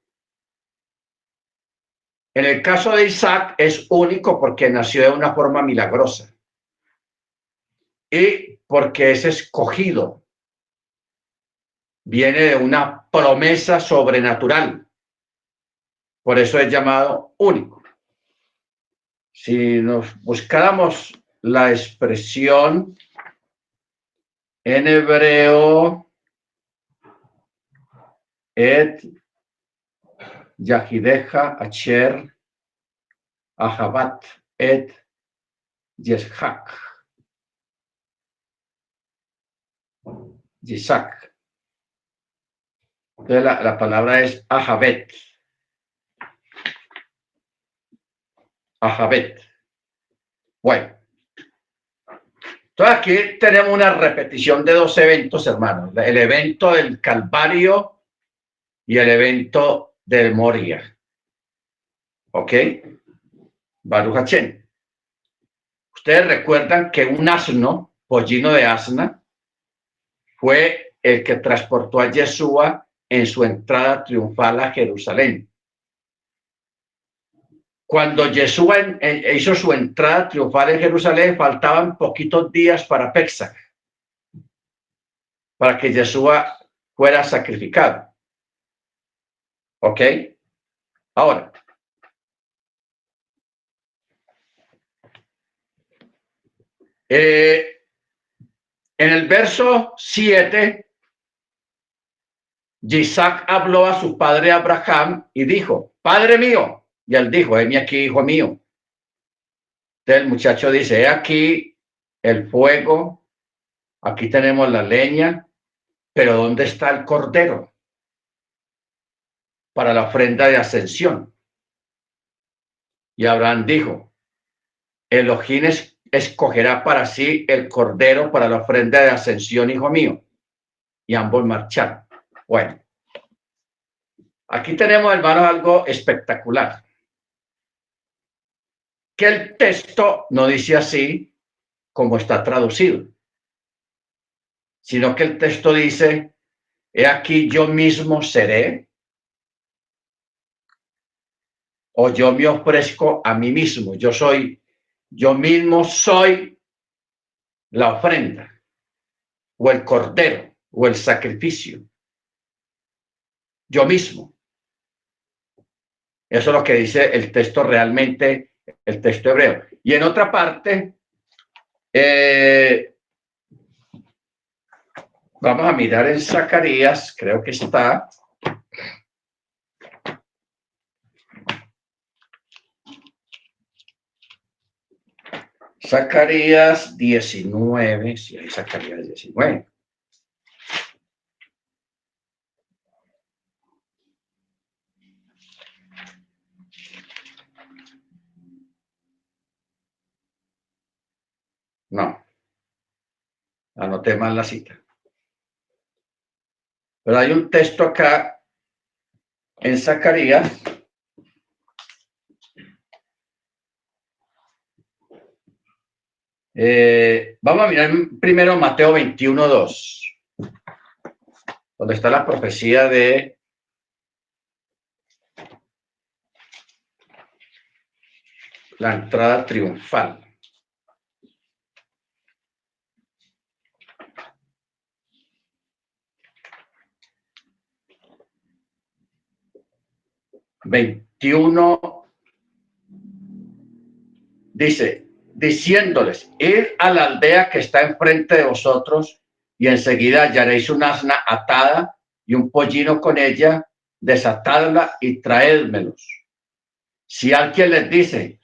En el caso de Isaac es único porque nació de una forma milagrosa y porque es escogido. Viene de una promesa sobrenatural. Por eso es llamado único. Si nos buscáramos la expresión en hebreo, et Yahideja Acher Ahabat et Yeshak. Yisak. Entonces la palabra es Ahabet. Ahabet. Bueno. Entonces aquí tenemos una repetición de dos eventos, hermanos. El evento del Calvario y el evento del Moria. ¿Ok? Baruch Hashem. Ustedes recuerdan que un asno, pollino de asna, fue el que transportó a Yeshua en su entrada triunfal a Jerusalén. Cuando Yeshua hizo su entrada triunfal en Jerusalén, faltaban poquitos días para Pesaj, para que Yeshua fuera sacrificado. ¿Ok? Ahora, en el verso 7, Isaac habló a su padre Abraham y dijo: Padre mío. Y él dijo: heme aquí, hijo mío. Entonces el muchacho dice: he aquí el fuego, aquí tenemos la leña, pero ¿dónde está el cordero para la ofrenda de ascensión? Y Abraham dijo: Elohim escogerá para sí el cordero para la ofrenda de ascensión, hijo mío. Y ambos marcharon. Bueno, aquí tenemos, hermanos, algo espectacular. Que el texto no dice así como está traducido, sino que el texto dice: he aquí yo mismo seré, o yo me ofrezco a mí mismo, yo mismo soy la ofrenda, o el cordero, o el sacrificio. Yo mismo. Eso es lo que dice el texto realmente, el texto hebreo. Y en otra parte, vamos a mirar en Zacarías, creo que está. Zacarías 19, sí, hay Zacarías 19. anoté mal la cita. Pero hay un texto acá en Zacarías. Vamos a mirar primero Mateo 21:2, donde está la profecía de la entrada triunfal. Dice, diciéndoles, id a la aldea que está enfrente de vosotros y enseguida hallaréis un asna atada y un pollino con ella, desatadla y traédmelos. Si alguien les dice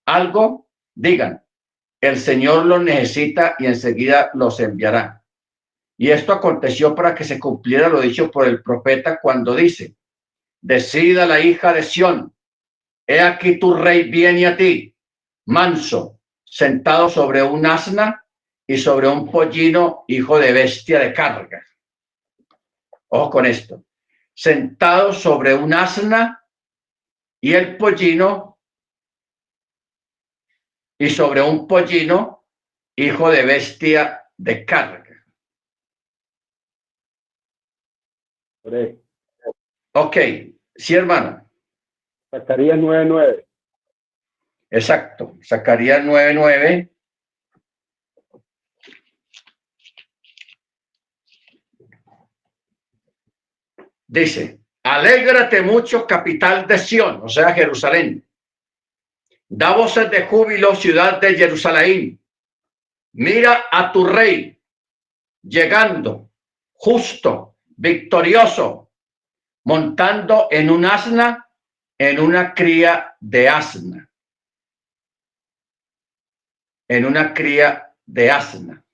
algo, digan, el Señor los necesita y enseguida los enviará. Y esto aconteció para que se cumpliera lo dicho por el profeta cuando dice, decida la hija de Sión, he aquí tu rey viene a ti, manso, sentado sobre un asna y sobre un pollino, hijo de bestia de carga. Ojo con esto. Sentado sobre un asna y el pollino, y sobre un pollino, hijo de bestia de carga. Ok, sí, hermano. Zacarías 9:9. Exacto, Zacarías 9:9. Dice, alégrate mucho, capital de Sión, o sea, Jerusalén. Da voces de júbilo, ciudad de Jerusalén. Mira a tu rey llegando, justo, victorioso, montando en un asna, en una cría de asna. En una cría de asna.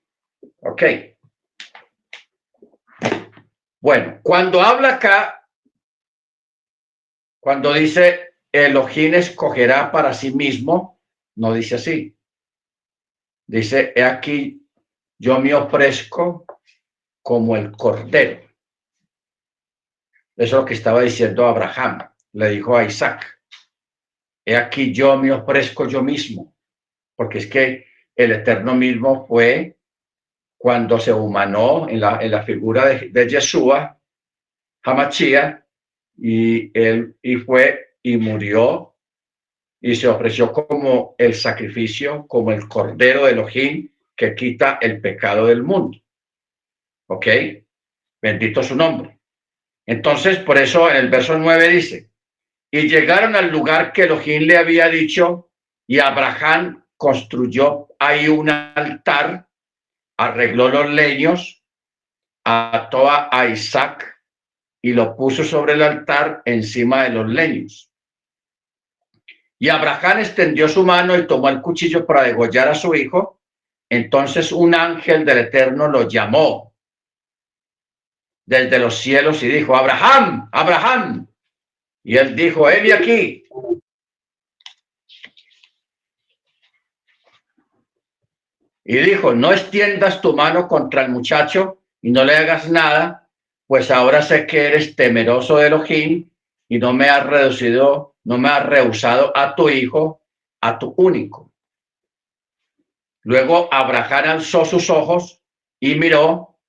Ok. Bueno, cuando habla acá, cuando dice Elohim escogerá para sí mismo, no dice así. Dice, he aquí, yo me ofrezco como el cordero. Eso es lo que estaba diciendo Abraham. Le dijo a Isaac, he aquí, yo me ofrezco yo mismo. Porque es que el Eterno mismo fue cuando se humanó en la figura de Yeshua, Hamachía, y él fue y murió y se ofreció como el sacrificio, como el cordero de Elohim que quita el pecado del mundo. ¿Ok? Bendito su nombre. Entonces, por eso en el verso 9 dice, y llegaron al lugar que Elohim le había dicho, y Abraham construyó ahí un altar, arregló los leños, ató a Isaac y lo puso sobre el altar encima de los leños. Y Abraham extendió su mano y tomó el cuchillo para degollar a su hijo. Entonces un ángel del Eterno lo llamó desde los cielos y dijo, Abraham, Abraham. Y él dijo, he aquí. Y dijo, no extiendas tu mano contra el muchacho y no le hagas nada, pues ahora sé que eres temeroso de Elohim y no me has rehusado a tu hijo, a tu único. Luego Abraham alzó sus ojos y miró,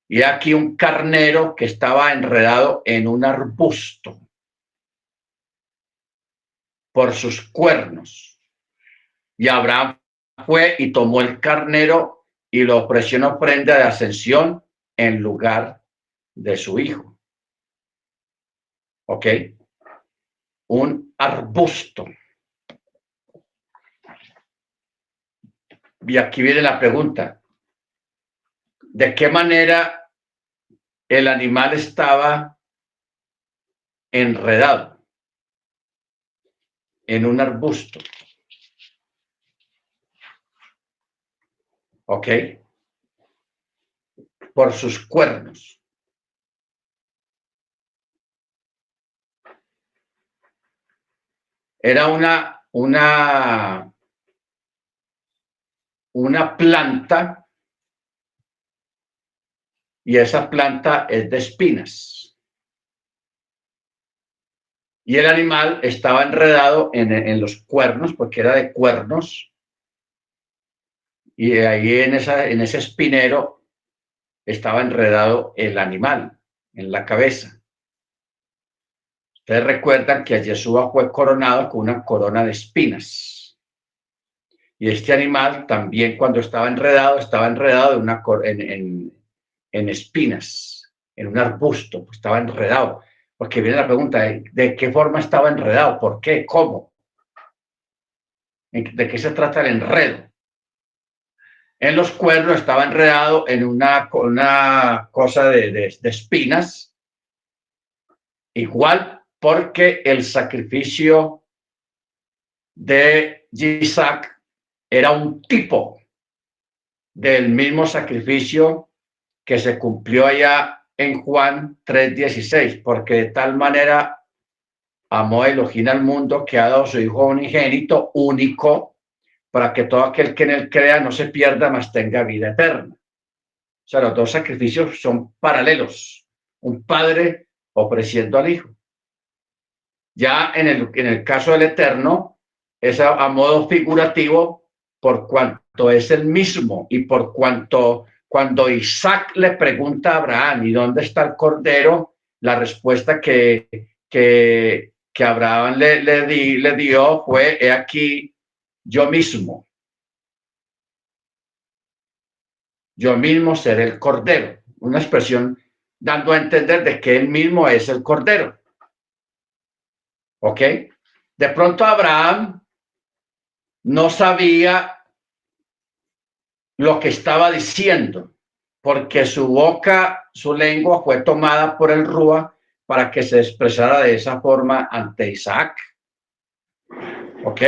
y aquí un carnero que estaba enredado en un arbusto por sus cuernos. Y Abraham fue y tomó el carnero y lo ofreció en ofrenda de ascensión en lugar de su hijo. ¿Ok? Un arbusto. Y aquí viene la pregunta. ¿De qué manera el animal estaba enredado en un arbusto? ¿Ok? Por sus cuernos. Era una planta y esa planta es de espinas. Y el animal estaba enredado en los cuernos, porque era de cuernos, y ahí en ese espinero estaba enredado el animal, en la cabeza. Ustedes recuerdan que Yeshua fue coronado con una corona de espinas. Y este animal también, cuando estaba enredado en espinas, en un arbusto, pues estaba enredado. Porque viene la pregunta, ¿de qué forma estaba enredado? ¿Por qué? ¿Cómo? ¿De qué se trata el enredo? En los cuernos estaba enredado en una cosa de espinas, igual porque el sacrificio de Isaac era un tipo del mismo sacrificio que se cumplió allá en Juan 3:16, porque de tal manera amó Elohim al mundo que ha dado su Hijo unigénito, único, para que todo aquel que en él crea no se pierda, mas tenga vida eterna. O sea, los dos sacrificios son paralelos, un padre ofreciendo al hijo. Ya en el caso del eterno, es a modo figurativo, por cuanto es el mismo y por cuanto cuando Isaac le pregunta a Abraham, ¿y dónde está el cordero? La respuesta que Abraham le dio fue, he aquí, yo mismo seré el cordero. Una expresión dando a entender de que él mismo es el cordero. ¿Ok? De pronto Abraham no sabía lo que estaba diciendo, porque su boca, su lengua fue tomada por el Rúa para que se expresara de esa forma ante Isaac. ¿Ok?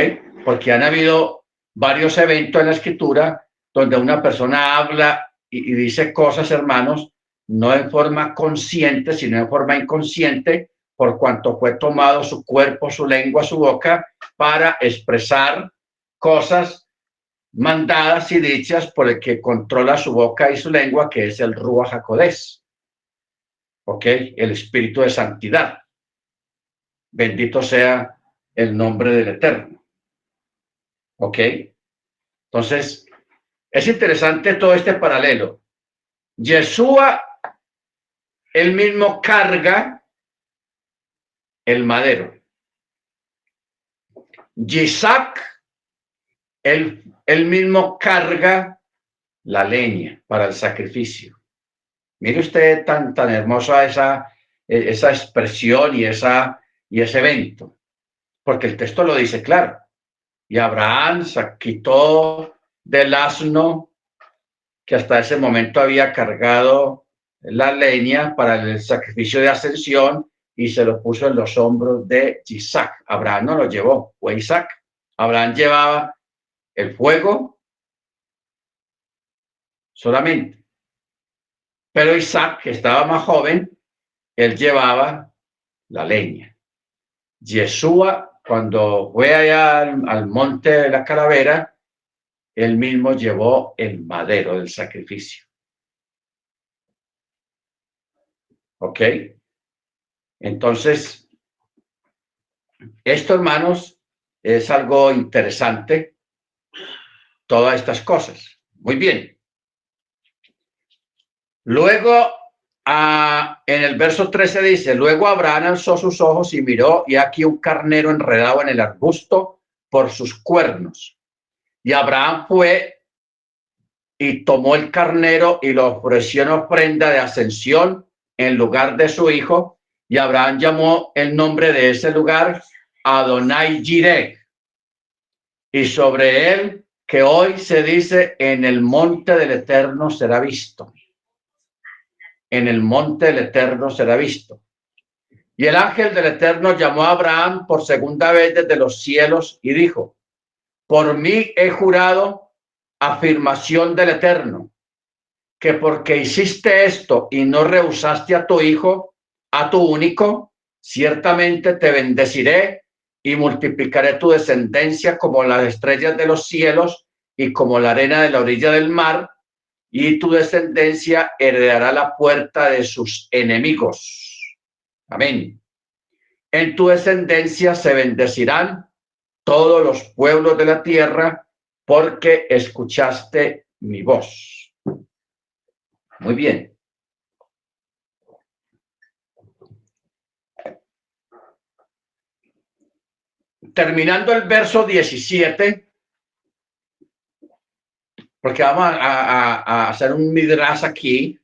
Porque han habido varios eventos en la escritura donde una persona habla y dice cosas, hermanos, no en forma consciente, sino en forma inconsciente, por cuanto fue tomado su cuerpo, su lengua, su boca, para expresar cosas mandadas y dichas por el que controla su boca y su lengua, que es el Ruach HaKodesh. ¿Ok? El espíritu de santidad. Bendito sea el nombre del Eterno. ¿Ok? Entonces, es interesante todo este paralelo. Yeshua, él mismo carga el madero. Isaac, él mismo carga la leña para el sacrificio. Mire usted tan hermosa esa expresión y ese evento, porque el texto lo dice claro. Y Abraham se quitó del asno que hasta ese momento había cargado la leña para el sacrificio de ascensión y se lo puso en los hombros de Isaac. Abraham no lo llevó, fue Isaac. Abraham llevaba el fuego solamente. Pero Isaac, que estaba más joven, él llevaba la leña. Yeshua, cuando fue allá al monte de la calavera, él mismo llevó el madero del sacrificio. ¿Ok? Entonces, esto, hermanos, es algo interesante, todas estas cosas. Muy bien. Luego, en el verso 13 dice, luego Abraham alzó sus ojos y miró, y aquí un carnero enredado en el arbusto por sus cuernos. Y Abraham fue y tomó el carnero y lo ofreció en ofrenda de ascensión en lugar de su hijo. Y Abraham llamó el nombre de ese lugar Adonai Jireh. Y sobre él, que hoy se dice, en el monte del Eterno será visto. En el monte del Eterno será visto. Y el ángel del Eterno llamó a Abraham por segunda vez desde los cielos y dijo, por mí he jurado, afirmación del Eterno, que porque hiciste esto y no rehusaste a tu hijo, a tu único, ciertamente te bendeciré y multiplicaré tu descendencia como las estrellas de los cielos y como la arena de la orilla del mar, y tu descendencia heredará la puerta de sus enemigos. Amén. En tu descendencia se bendecirán todos los pueblos de la tierra, porque escuchaste mi voz. Muy bien. Terminando el verso 17, porque vamos a hacer un midrash aquí.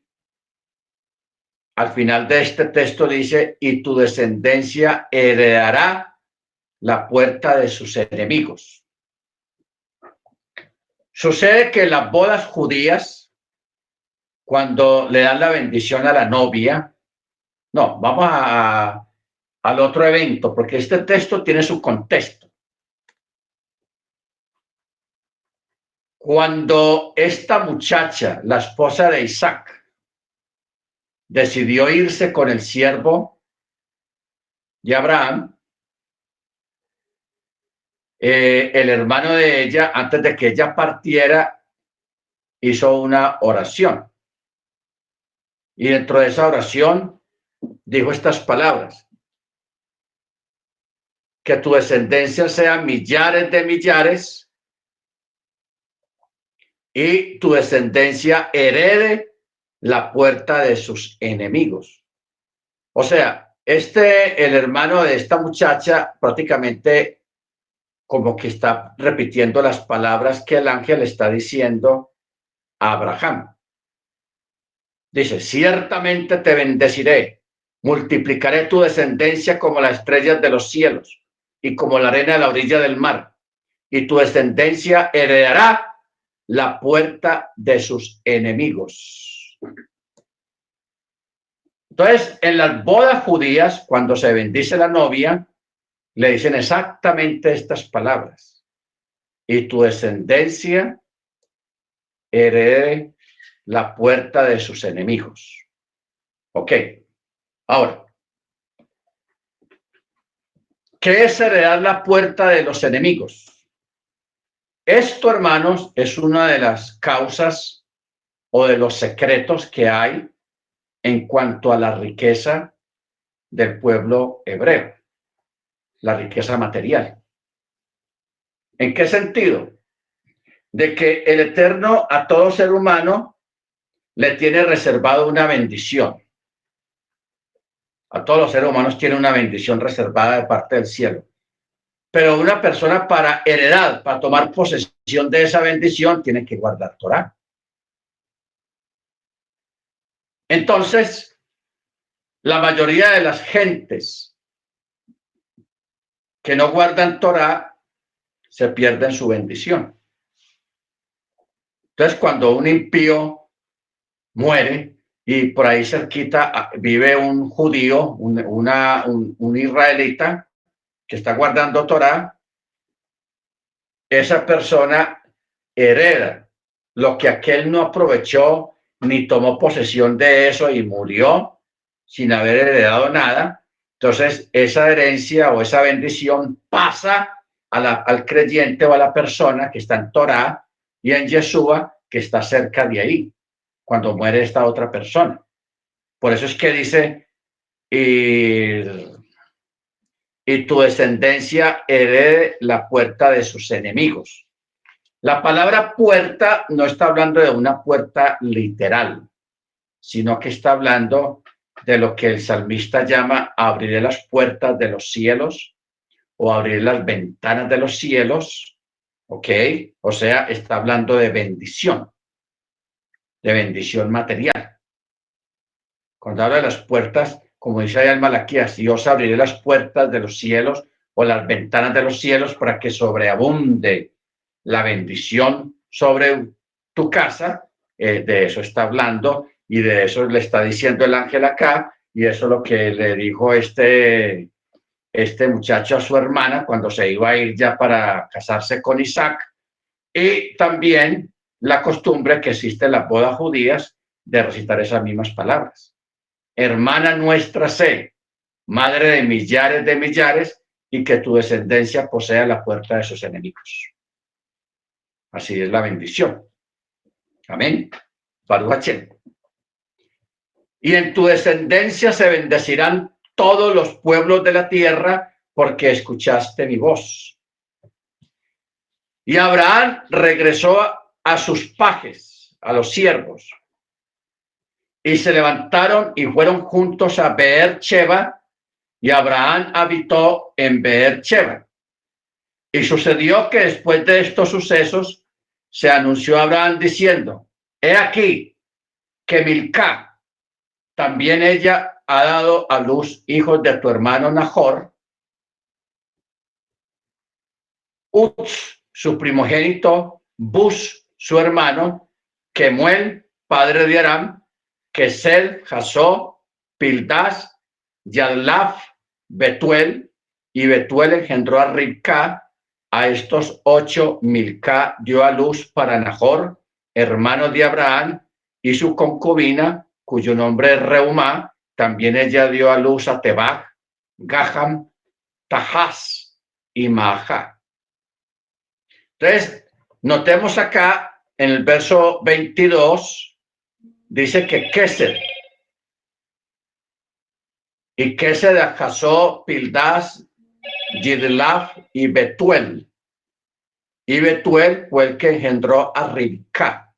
Al final de este texto dice, y tu descendencia heredará la puerta de sus enemigos. Sucede que en las bodas judías, cuando le dan la bendición a la novia, no, vamos al otro evento, porque este texto tiene su contexto. Cuando esta muchacha, la esposa de Isaac, decidió irse con el siervo de Abraham, el hermano de ella, antes de que ella partiera, hizo una oración. Y dentro de esa oración dijo estas palabras: que tu descendencia sea millares de millares y tu descendencia herede la puerta de sus enemigos. O sea, el hermano de esta muchacha prácticamente como que está repitiendo las palabras que el ángel está diciendo a Abraham. Dice, ciertamente te bendeciré, multiplicaré tu descendencia como las estrellas de los cielos y como la arena de la orilla del mar, y tu descendencia heredará la puerta de sus enemigos. Entonces, en las bodas judías, cuando se bendice la novia, le dicen exactamente estas palabras: y tu descendencia herede la puerta de sus enemigos. Ok, ahora, ¿qué es heredar la puerta de los enemigos? Esto, hermanos, es una de las causas o de los secretos que hay en cuanto a la riqueza del pueblo hebreo, la riqueza material. ¿En qué sentido? De que el Eterno a todo ser humano le tiene reservado una bendición. A todos los seres humanos tiene una bendición reservada de parte del cielo. Pero una persona, para heredar, para tomar posesión de esa bendición, tiene que guardar Torá. Entonces, la mayoría de las gentes que no guardan Torá se pierden su bendición. Entonces, cuando un impío muere y por ahí cerquita vive un judío, un israelita que está guardando Torá, esa persona hereda lo que aquel no aprovechó ni tomó posesión de eso y murió sin haber heredado nada. Entonces, esa herencia o esa bendición pasa al creyente o a la persona que está en Torá y en Yeshua, que está cerca de ahí, cuando muere esta otra persona. Por eso es que dice, y tu descendencia herede la puerta de sus enemigos. La palabra puerta no está hablando de una puerta literal, sino que está hablando de lo que el salmista llama abriré las puertas de los cielos o abriré las ventanas de los cielos, ¿ok? O sea, está hablando de bendición material. Cuando habla de las puertas, como dice allá en Malaquías, y os abriré las puertas de los cielos o las ventanas de los cielos para que sobreabunde la bendición sobre tu casa. De eso está hablando y de eso le está diciendo el ángel acá, y eso es lo que le dijo este muchacho a su hermana cuando se iba a ir ya para casarse con Isaac. Y también la costumbre que existe en las bodas judías de recitar esas mismas palabras. Hermana nuestra sé, madre de millares, y que tu descendencia posea la puerta de sus enemigos. Así es la bendición. Amén. Baruch Hashem. Y en tu descendencia se bendecirán todos los pueblos de la tierra, porque escuchaste mi voz. Y Abraham regresó a sus pajes, a los siervos, y se levantaron y fueron juntos a Beer-sheba, y Abraham habitó en Beer-sheba. Y sucedió que después de estos sucesos se anunció a Abraham diciendo: he aquí que Milcá, también ella ha dado a luz hijos de tu hermano Nahor, Uz, su primogénito, Bus, su hermano, Kemuel, padre de Aram, Kesel, Jasó, Pildas, Yadlaf, Betuel, y Betuel engendró a Ribcá. A estos 8 Milcá dio a luz para Nahor, hermano de Abraham, y su concubina, cuyo nombre es Reumá. También ella dio a luz a Tebach, Gaham, Tahas y Maajá. Entonces, notemos acá en el verso 22, dice que Kesed, y Kesed casó Pildas, Yidlaf y Betuel. Y Betuel fue el que engendró a Ribcá.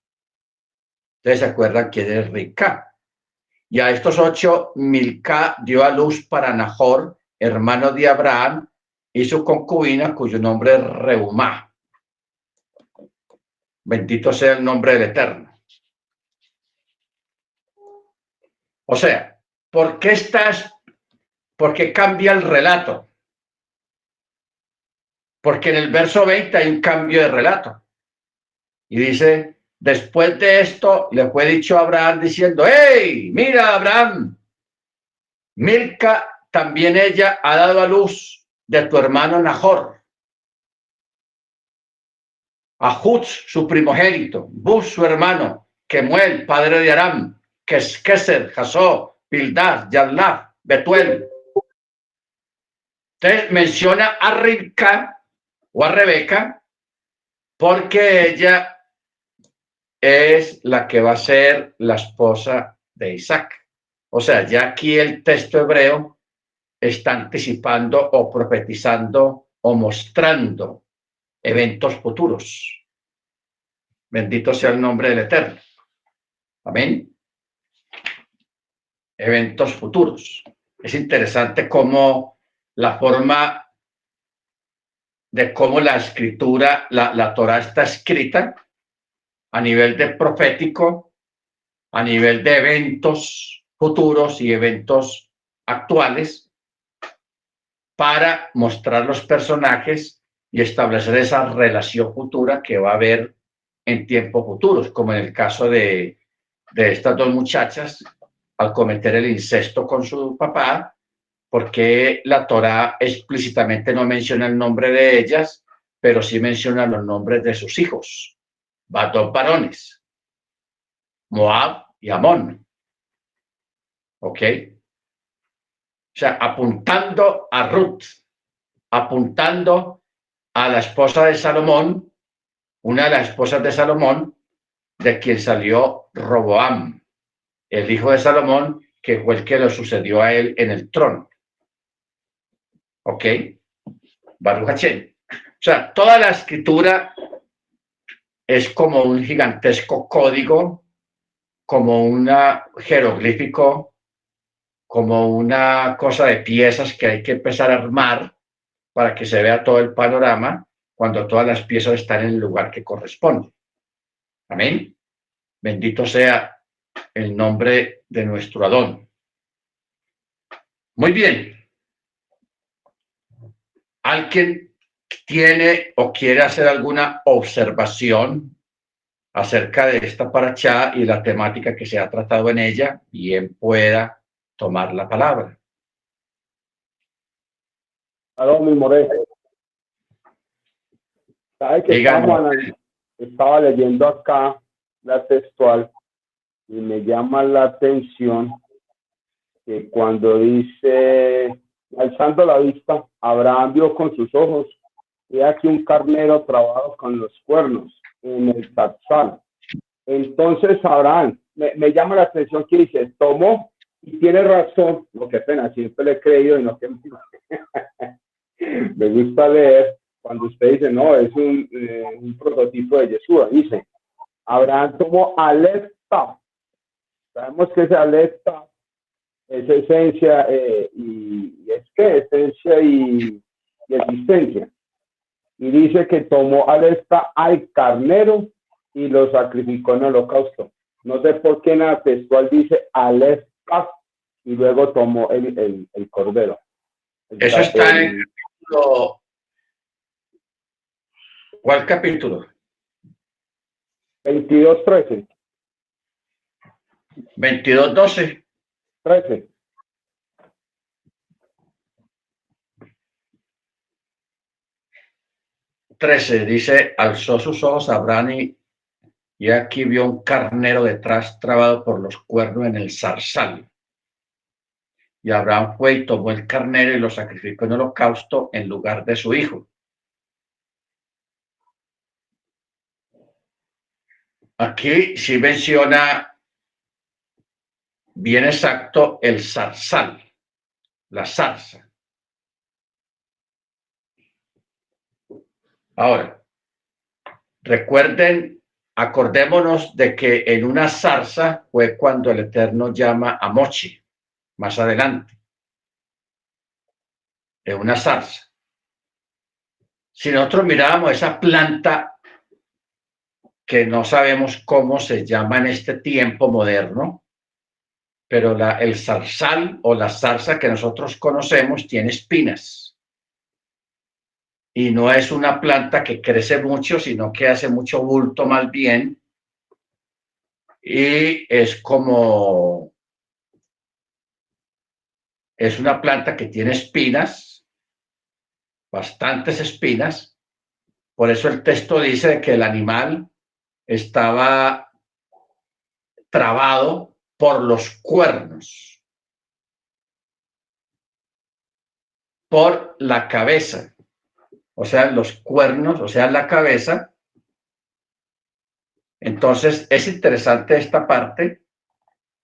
¿Ustedes se acuerdan quién es Ribcá? Y a estos 8 Milcá dio a luz para Nahor, hermano de Abraham, y su concubina, cuyo nombre es Reumá. Bendito sea el nombre del Eterno. O sea, ¿por qué cambia el relato? Porque en el verso 20 hay un cambio de relato. Y dice: después de esto le fue dicho a Abraham diciendo: ¡hey, mira, Abraham! Milca, también ella ha dado a luz de tu hermano Nahor, a Huz, su primogénito, Bus, su hermano, Kemuel, padre de Aram, Kesed, Jasó, Pildas, Yadlaf, Betuel. Entonces menciona a Ribcá o a Rebeca, porque ella es la que va a ser la esposa de Isaac. O sea, ya aquí el texto hebreo está anticipando o profetizando o mostrando eventos futuros. Bendito sea el nombre del Eterno. Amén. Eventos futuros. Es interesante cómo la forma de cómo la escritura, la Torá está escrita a nivel de profético, a nivel de eventos futuros y eventos actuales, para mostrar los personajes y establecer esa relación futura que va a haber en tiempos futuros, como en el caso de estas 2 muchachas al cometer el incesto con su papá, porque la Torá explícitamente no menciona el nombre de ellas, pero sí menciona los nombres de sus hijos, 2 varones, Moab y Amón. ¿Ok? O sea, apuntando a Ruth, apuntando a la esposa de Salomón, una de las esposas de Salomón, de quien salió Roboam, el hijo de Salomón, que fue el que lo sucedió a él en el trono. ¿Ok? Baruch Hashem. O sea, toda la escritura es como un gigantesco código, como un jeroglífico, como una cosa de piezas que hay que empezar a armar para que se vea todo el panorama cuando todas las piezas están en el lugar que corresponde. Amén. Bendito sea el nombre de nuestro Adón. Muy bien. ¿Alguien tiene o quiere hacer alguna observación acerca de esta parashá y la temática que se ha tratado en ella? Bien pueda tomar la palabra. Aló, mi More. ¿Sabe que estaba leyendo acá la textual y me llama la atención que cuando dice, alzando la vista, Abraham vio con sus ojos, y aquí un carnero trabado con los cuernos en el tarzal. Entonces Abraham, me llama la atención que dice, tomó, y tiene razón, lo que pena, siempre le he creído y no que me gusta leer cuando usted dice, no, es un prototipo de Yeshua. Dice, Abraham tomó Aleph Tav. Sabemos que ese Aleph Tav es esencia y es que esencia y existencia. Y dice que tomó Aleph Tav al carnero y lo sacrificó en holocausto. No sé por qué en la textual dice Aleph Tav y luego tomó el cordero. Eso está en el capítulo. ¿Cuál capítulo? 22:13. 22:12. 13. Dice, alzó sus ojos a Abraham y aquí vio un carnero detrás trabado por los cuernos en el zarzal. Y Abraham fue y tomó el carnero y lo sacrificó en holocausto en lugar de su hijo. Aquí sí menciona bien exacto el zarzal, la zarza. Ahora, recuerden, acordémonos de que en una zarza fue cuando el Eterno llama a Mochi, más adelante, en una zarza. Si nosotros mirábamos esa planta que no sabemos cómo se llama en este tiempo moderno, pero el zarzal o la zarza que nosotros conocemos tiene espinas. Y no es una planta que crece mucho, sino que hace mucho bulto más bien. Y es una planta que tiene espinas, bastantes espinas. Por eso el texto dice que el animal estaba trabado por los cuernos, por la cabeza, o sea, los cuernos, o sea, la cabeza. Entonces, es interesante esta parte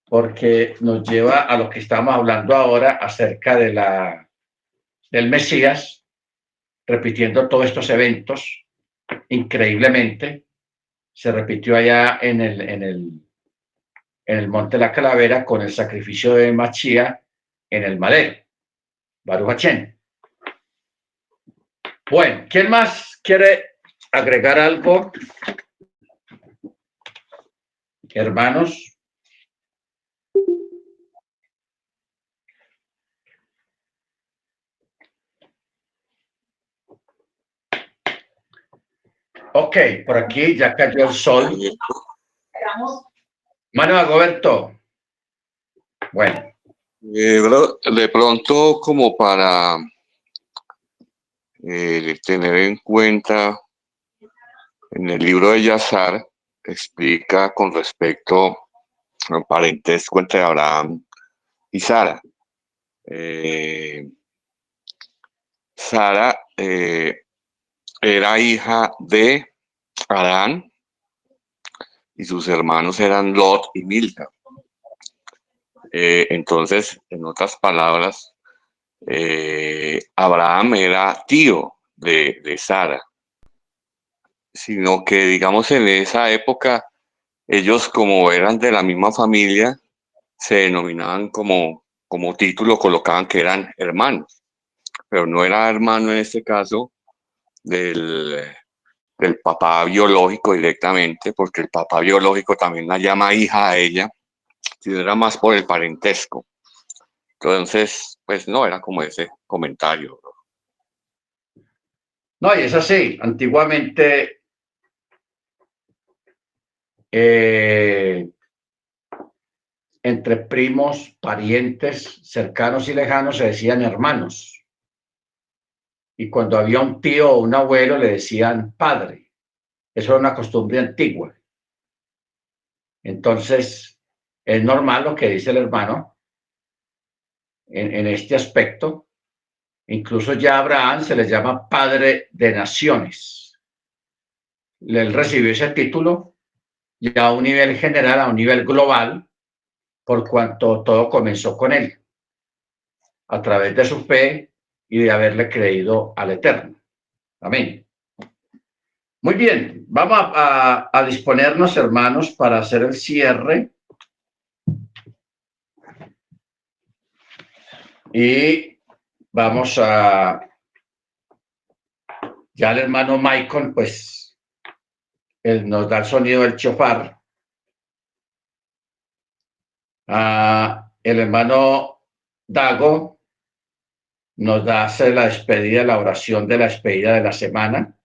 porque nos lleva a lo que estamos hablando ahora acerca del Mesías, repitiendo todos estos eventos, increíblemente, se repitió allá en el Monte de la Calavera con el sacrificio de Machía en el madero, Baruch Hachén. Bueno, ¿quién más quiere agregar algo? Hermanos. Ok, por aquí ya cayó el sol. Mano Agoberto. Bueno. De pronto, como para tener en cuenta, en el libro de Yazar explica con respecto al parentesco entre Abraham y Sara. Sara era hija de Adán y sus hermanos eran Lot y Milca. Entonces, en otras palabras, Abraham era tío de Sara, sino que, digamos, en esa época, ellos como eran de la misma familia, se denominaban como título, colocaban que eran hermanos, pero no era hermano en este caso del papá biológico directamente, porque el papá biológico también la llama hija a ella, sino era más por el parentesco. Entonces, pues no, era como ese comentario. No, y es así. Antiguamente, entre primos, parientes cercanos y lejanos se decían hermanos. Y cuando había un tío o un abuelo le decían padre. Eso era una costumbre antigua. Entonces, es normal lo que dice el hermano en este aspecto. Incluso ya a Abraham se le llama padre de naciones. Él recibió ese título y a un nivel general, a un nivel global, por cuanto todo comenzó con él, a través de su fe y de haberle creído al Eterno. Amén. Muy bien, vamos a disponernos, hermanos, para hacer el cierre. Y vamos a... Ya el hermano Michael, pues, él nos da el sonido del chofar. El hermano Dago nos da hacer la despedida, la oración de la despedida de la semana.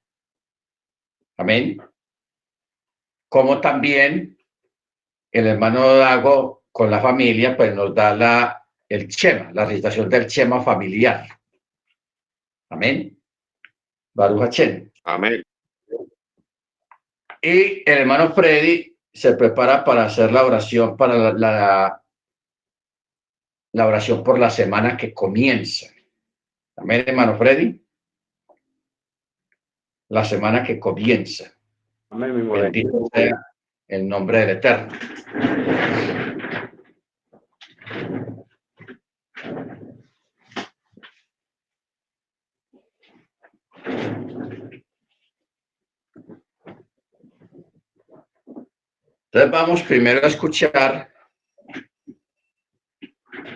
Amén. Como también el hermano Dago con la familia, pues nos da el Shema, la recitación del Shema familiar. Amén. Baruch Hashem. Amén. Y el hermano Freddy se prepara para hacer la oración para la oración por la semana que comienza. Amén, hermano Freddy. La semana que comienza. Amén, mi modelo. Bendito sea el nombre del Eterno. Entonces vamos primero a escuchar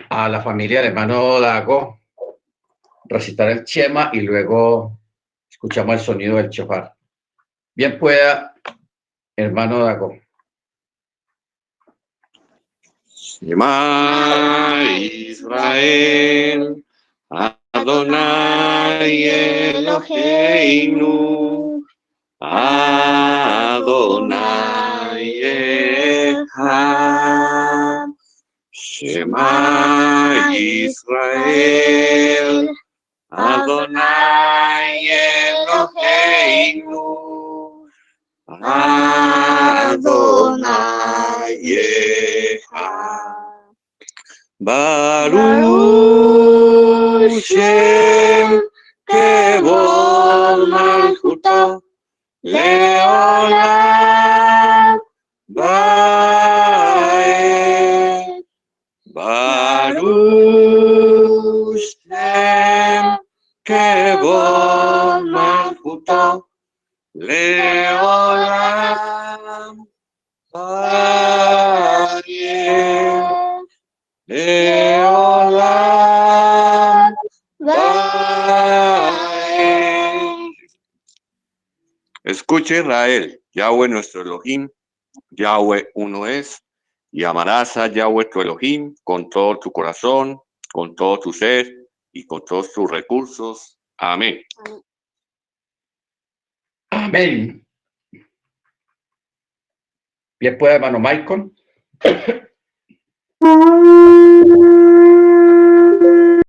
a la familia del hermano Dago recitar el Shema y luego escuchamos el sonido del shofar. Bien pueda, hermano Dago. Shema Israel, Adonai Eloheinu, Adonai Echad. Shema Israel, Adonai Eloheinu, Adonai Echad. Baruch Shem Kevod Malchuto Leolam Vaed. Baruch Shem Kevod Malchuto Leolam Vaed. Leolam Vaed. Escucha Israel, Yahweh nuestro Elohim, Yahweh uno es, y amarás a Yahweh tu Elohim con todo tu corazón, con todo tu ser y con todos tus recursos. Amén. Amén. Bien pueda, hermano Michael.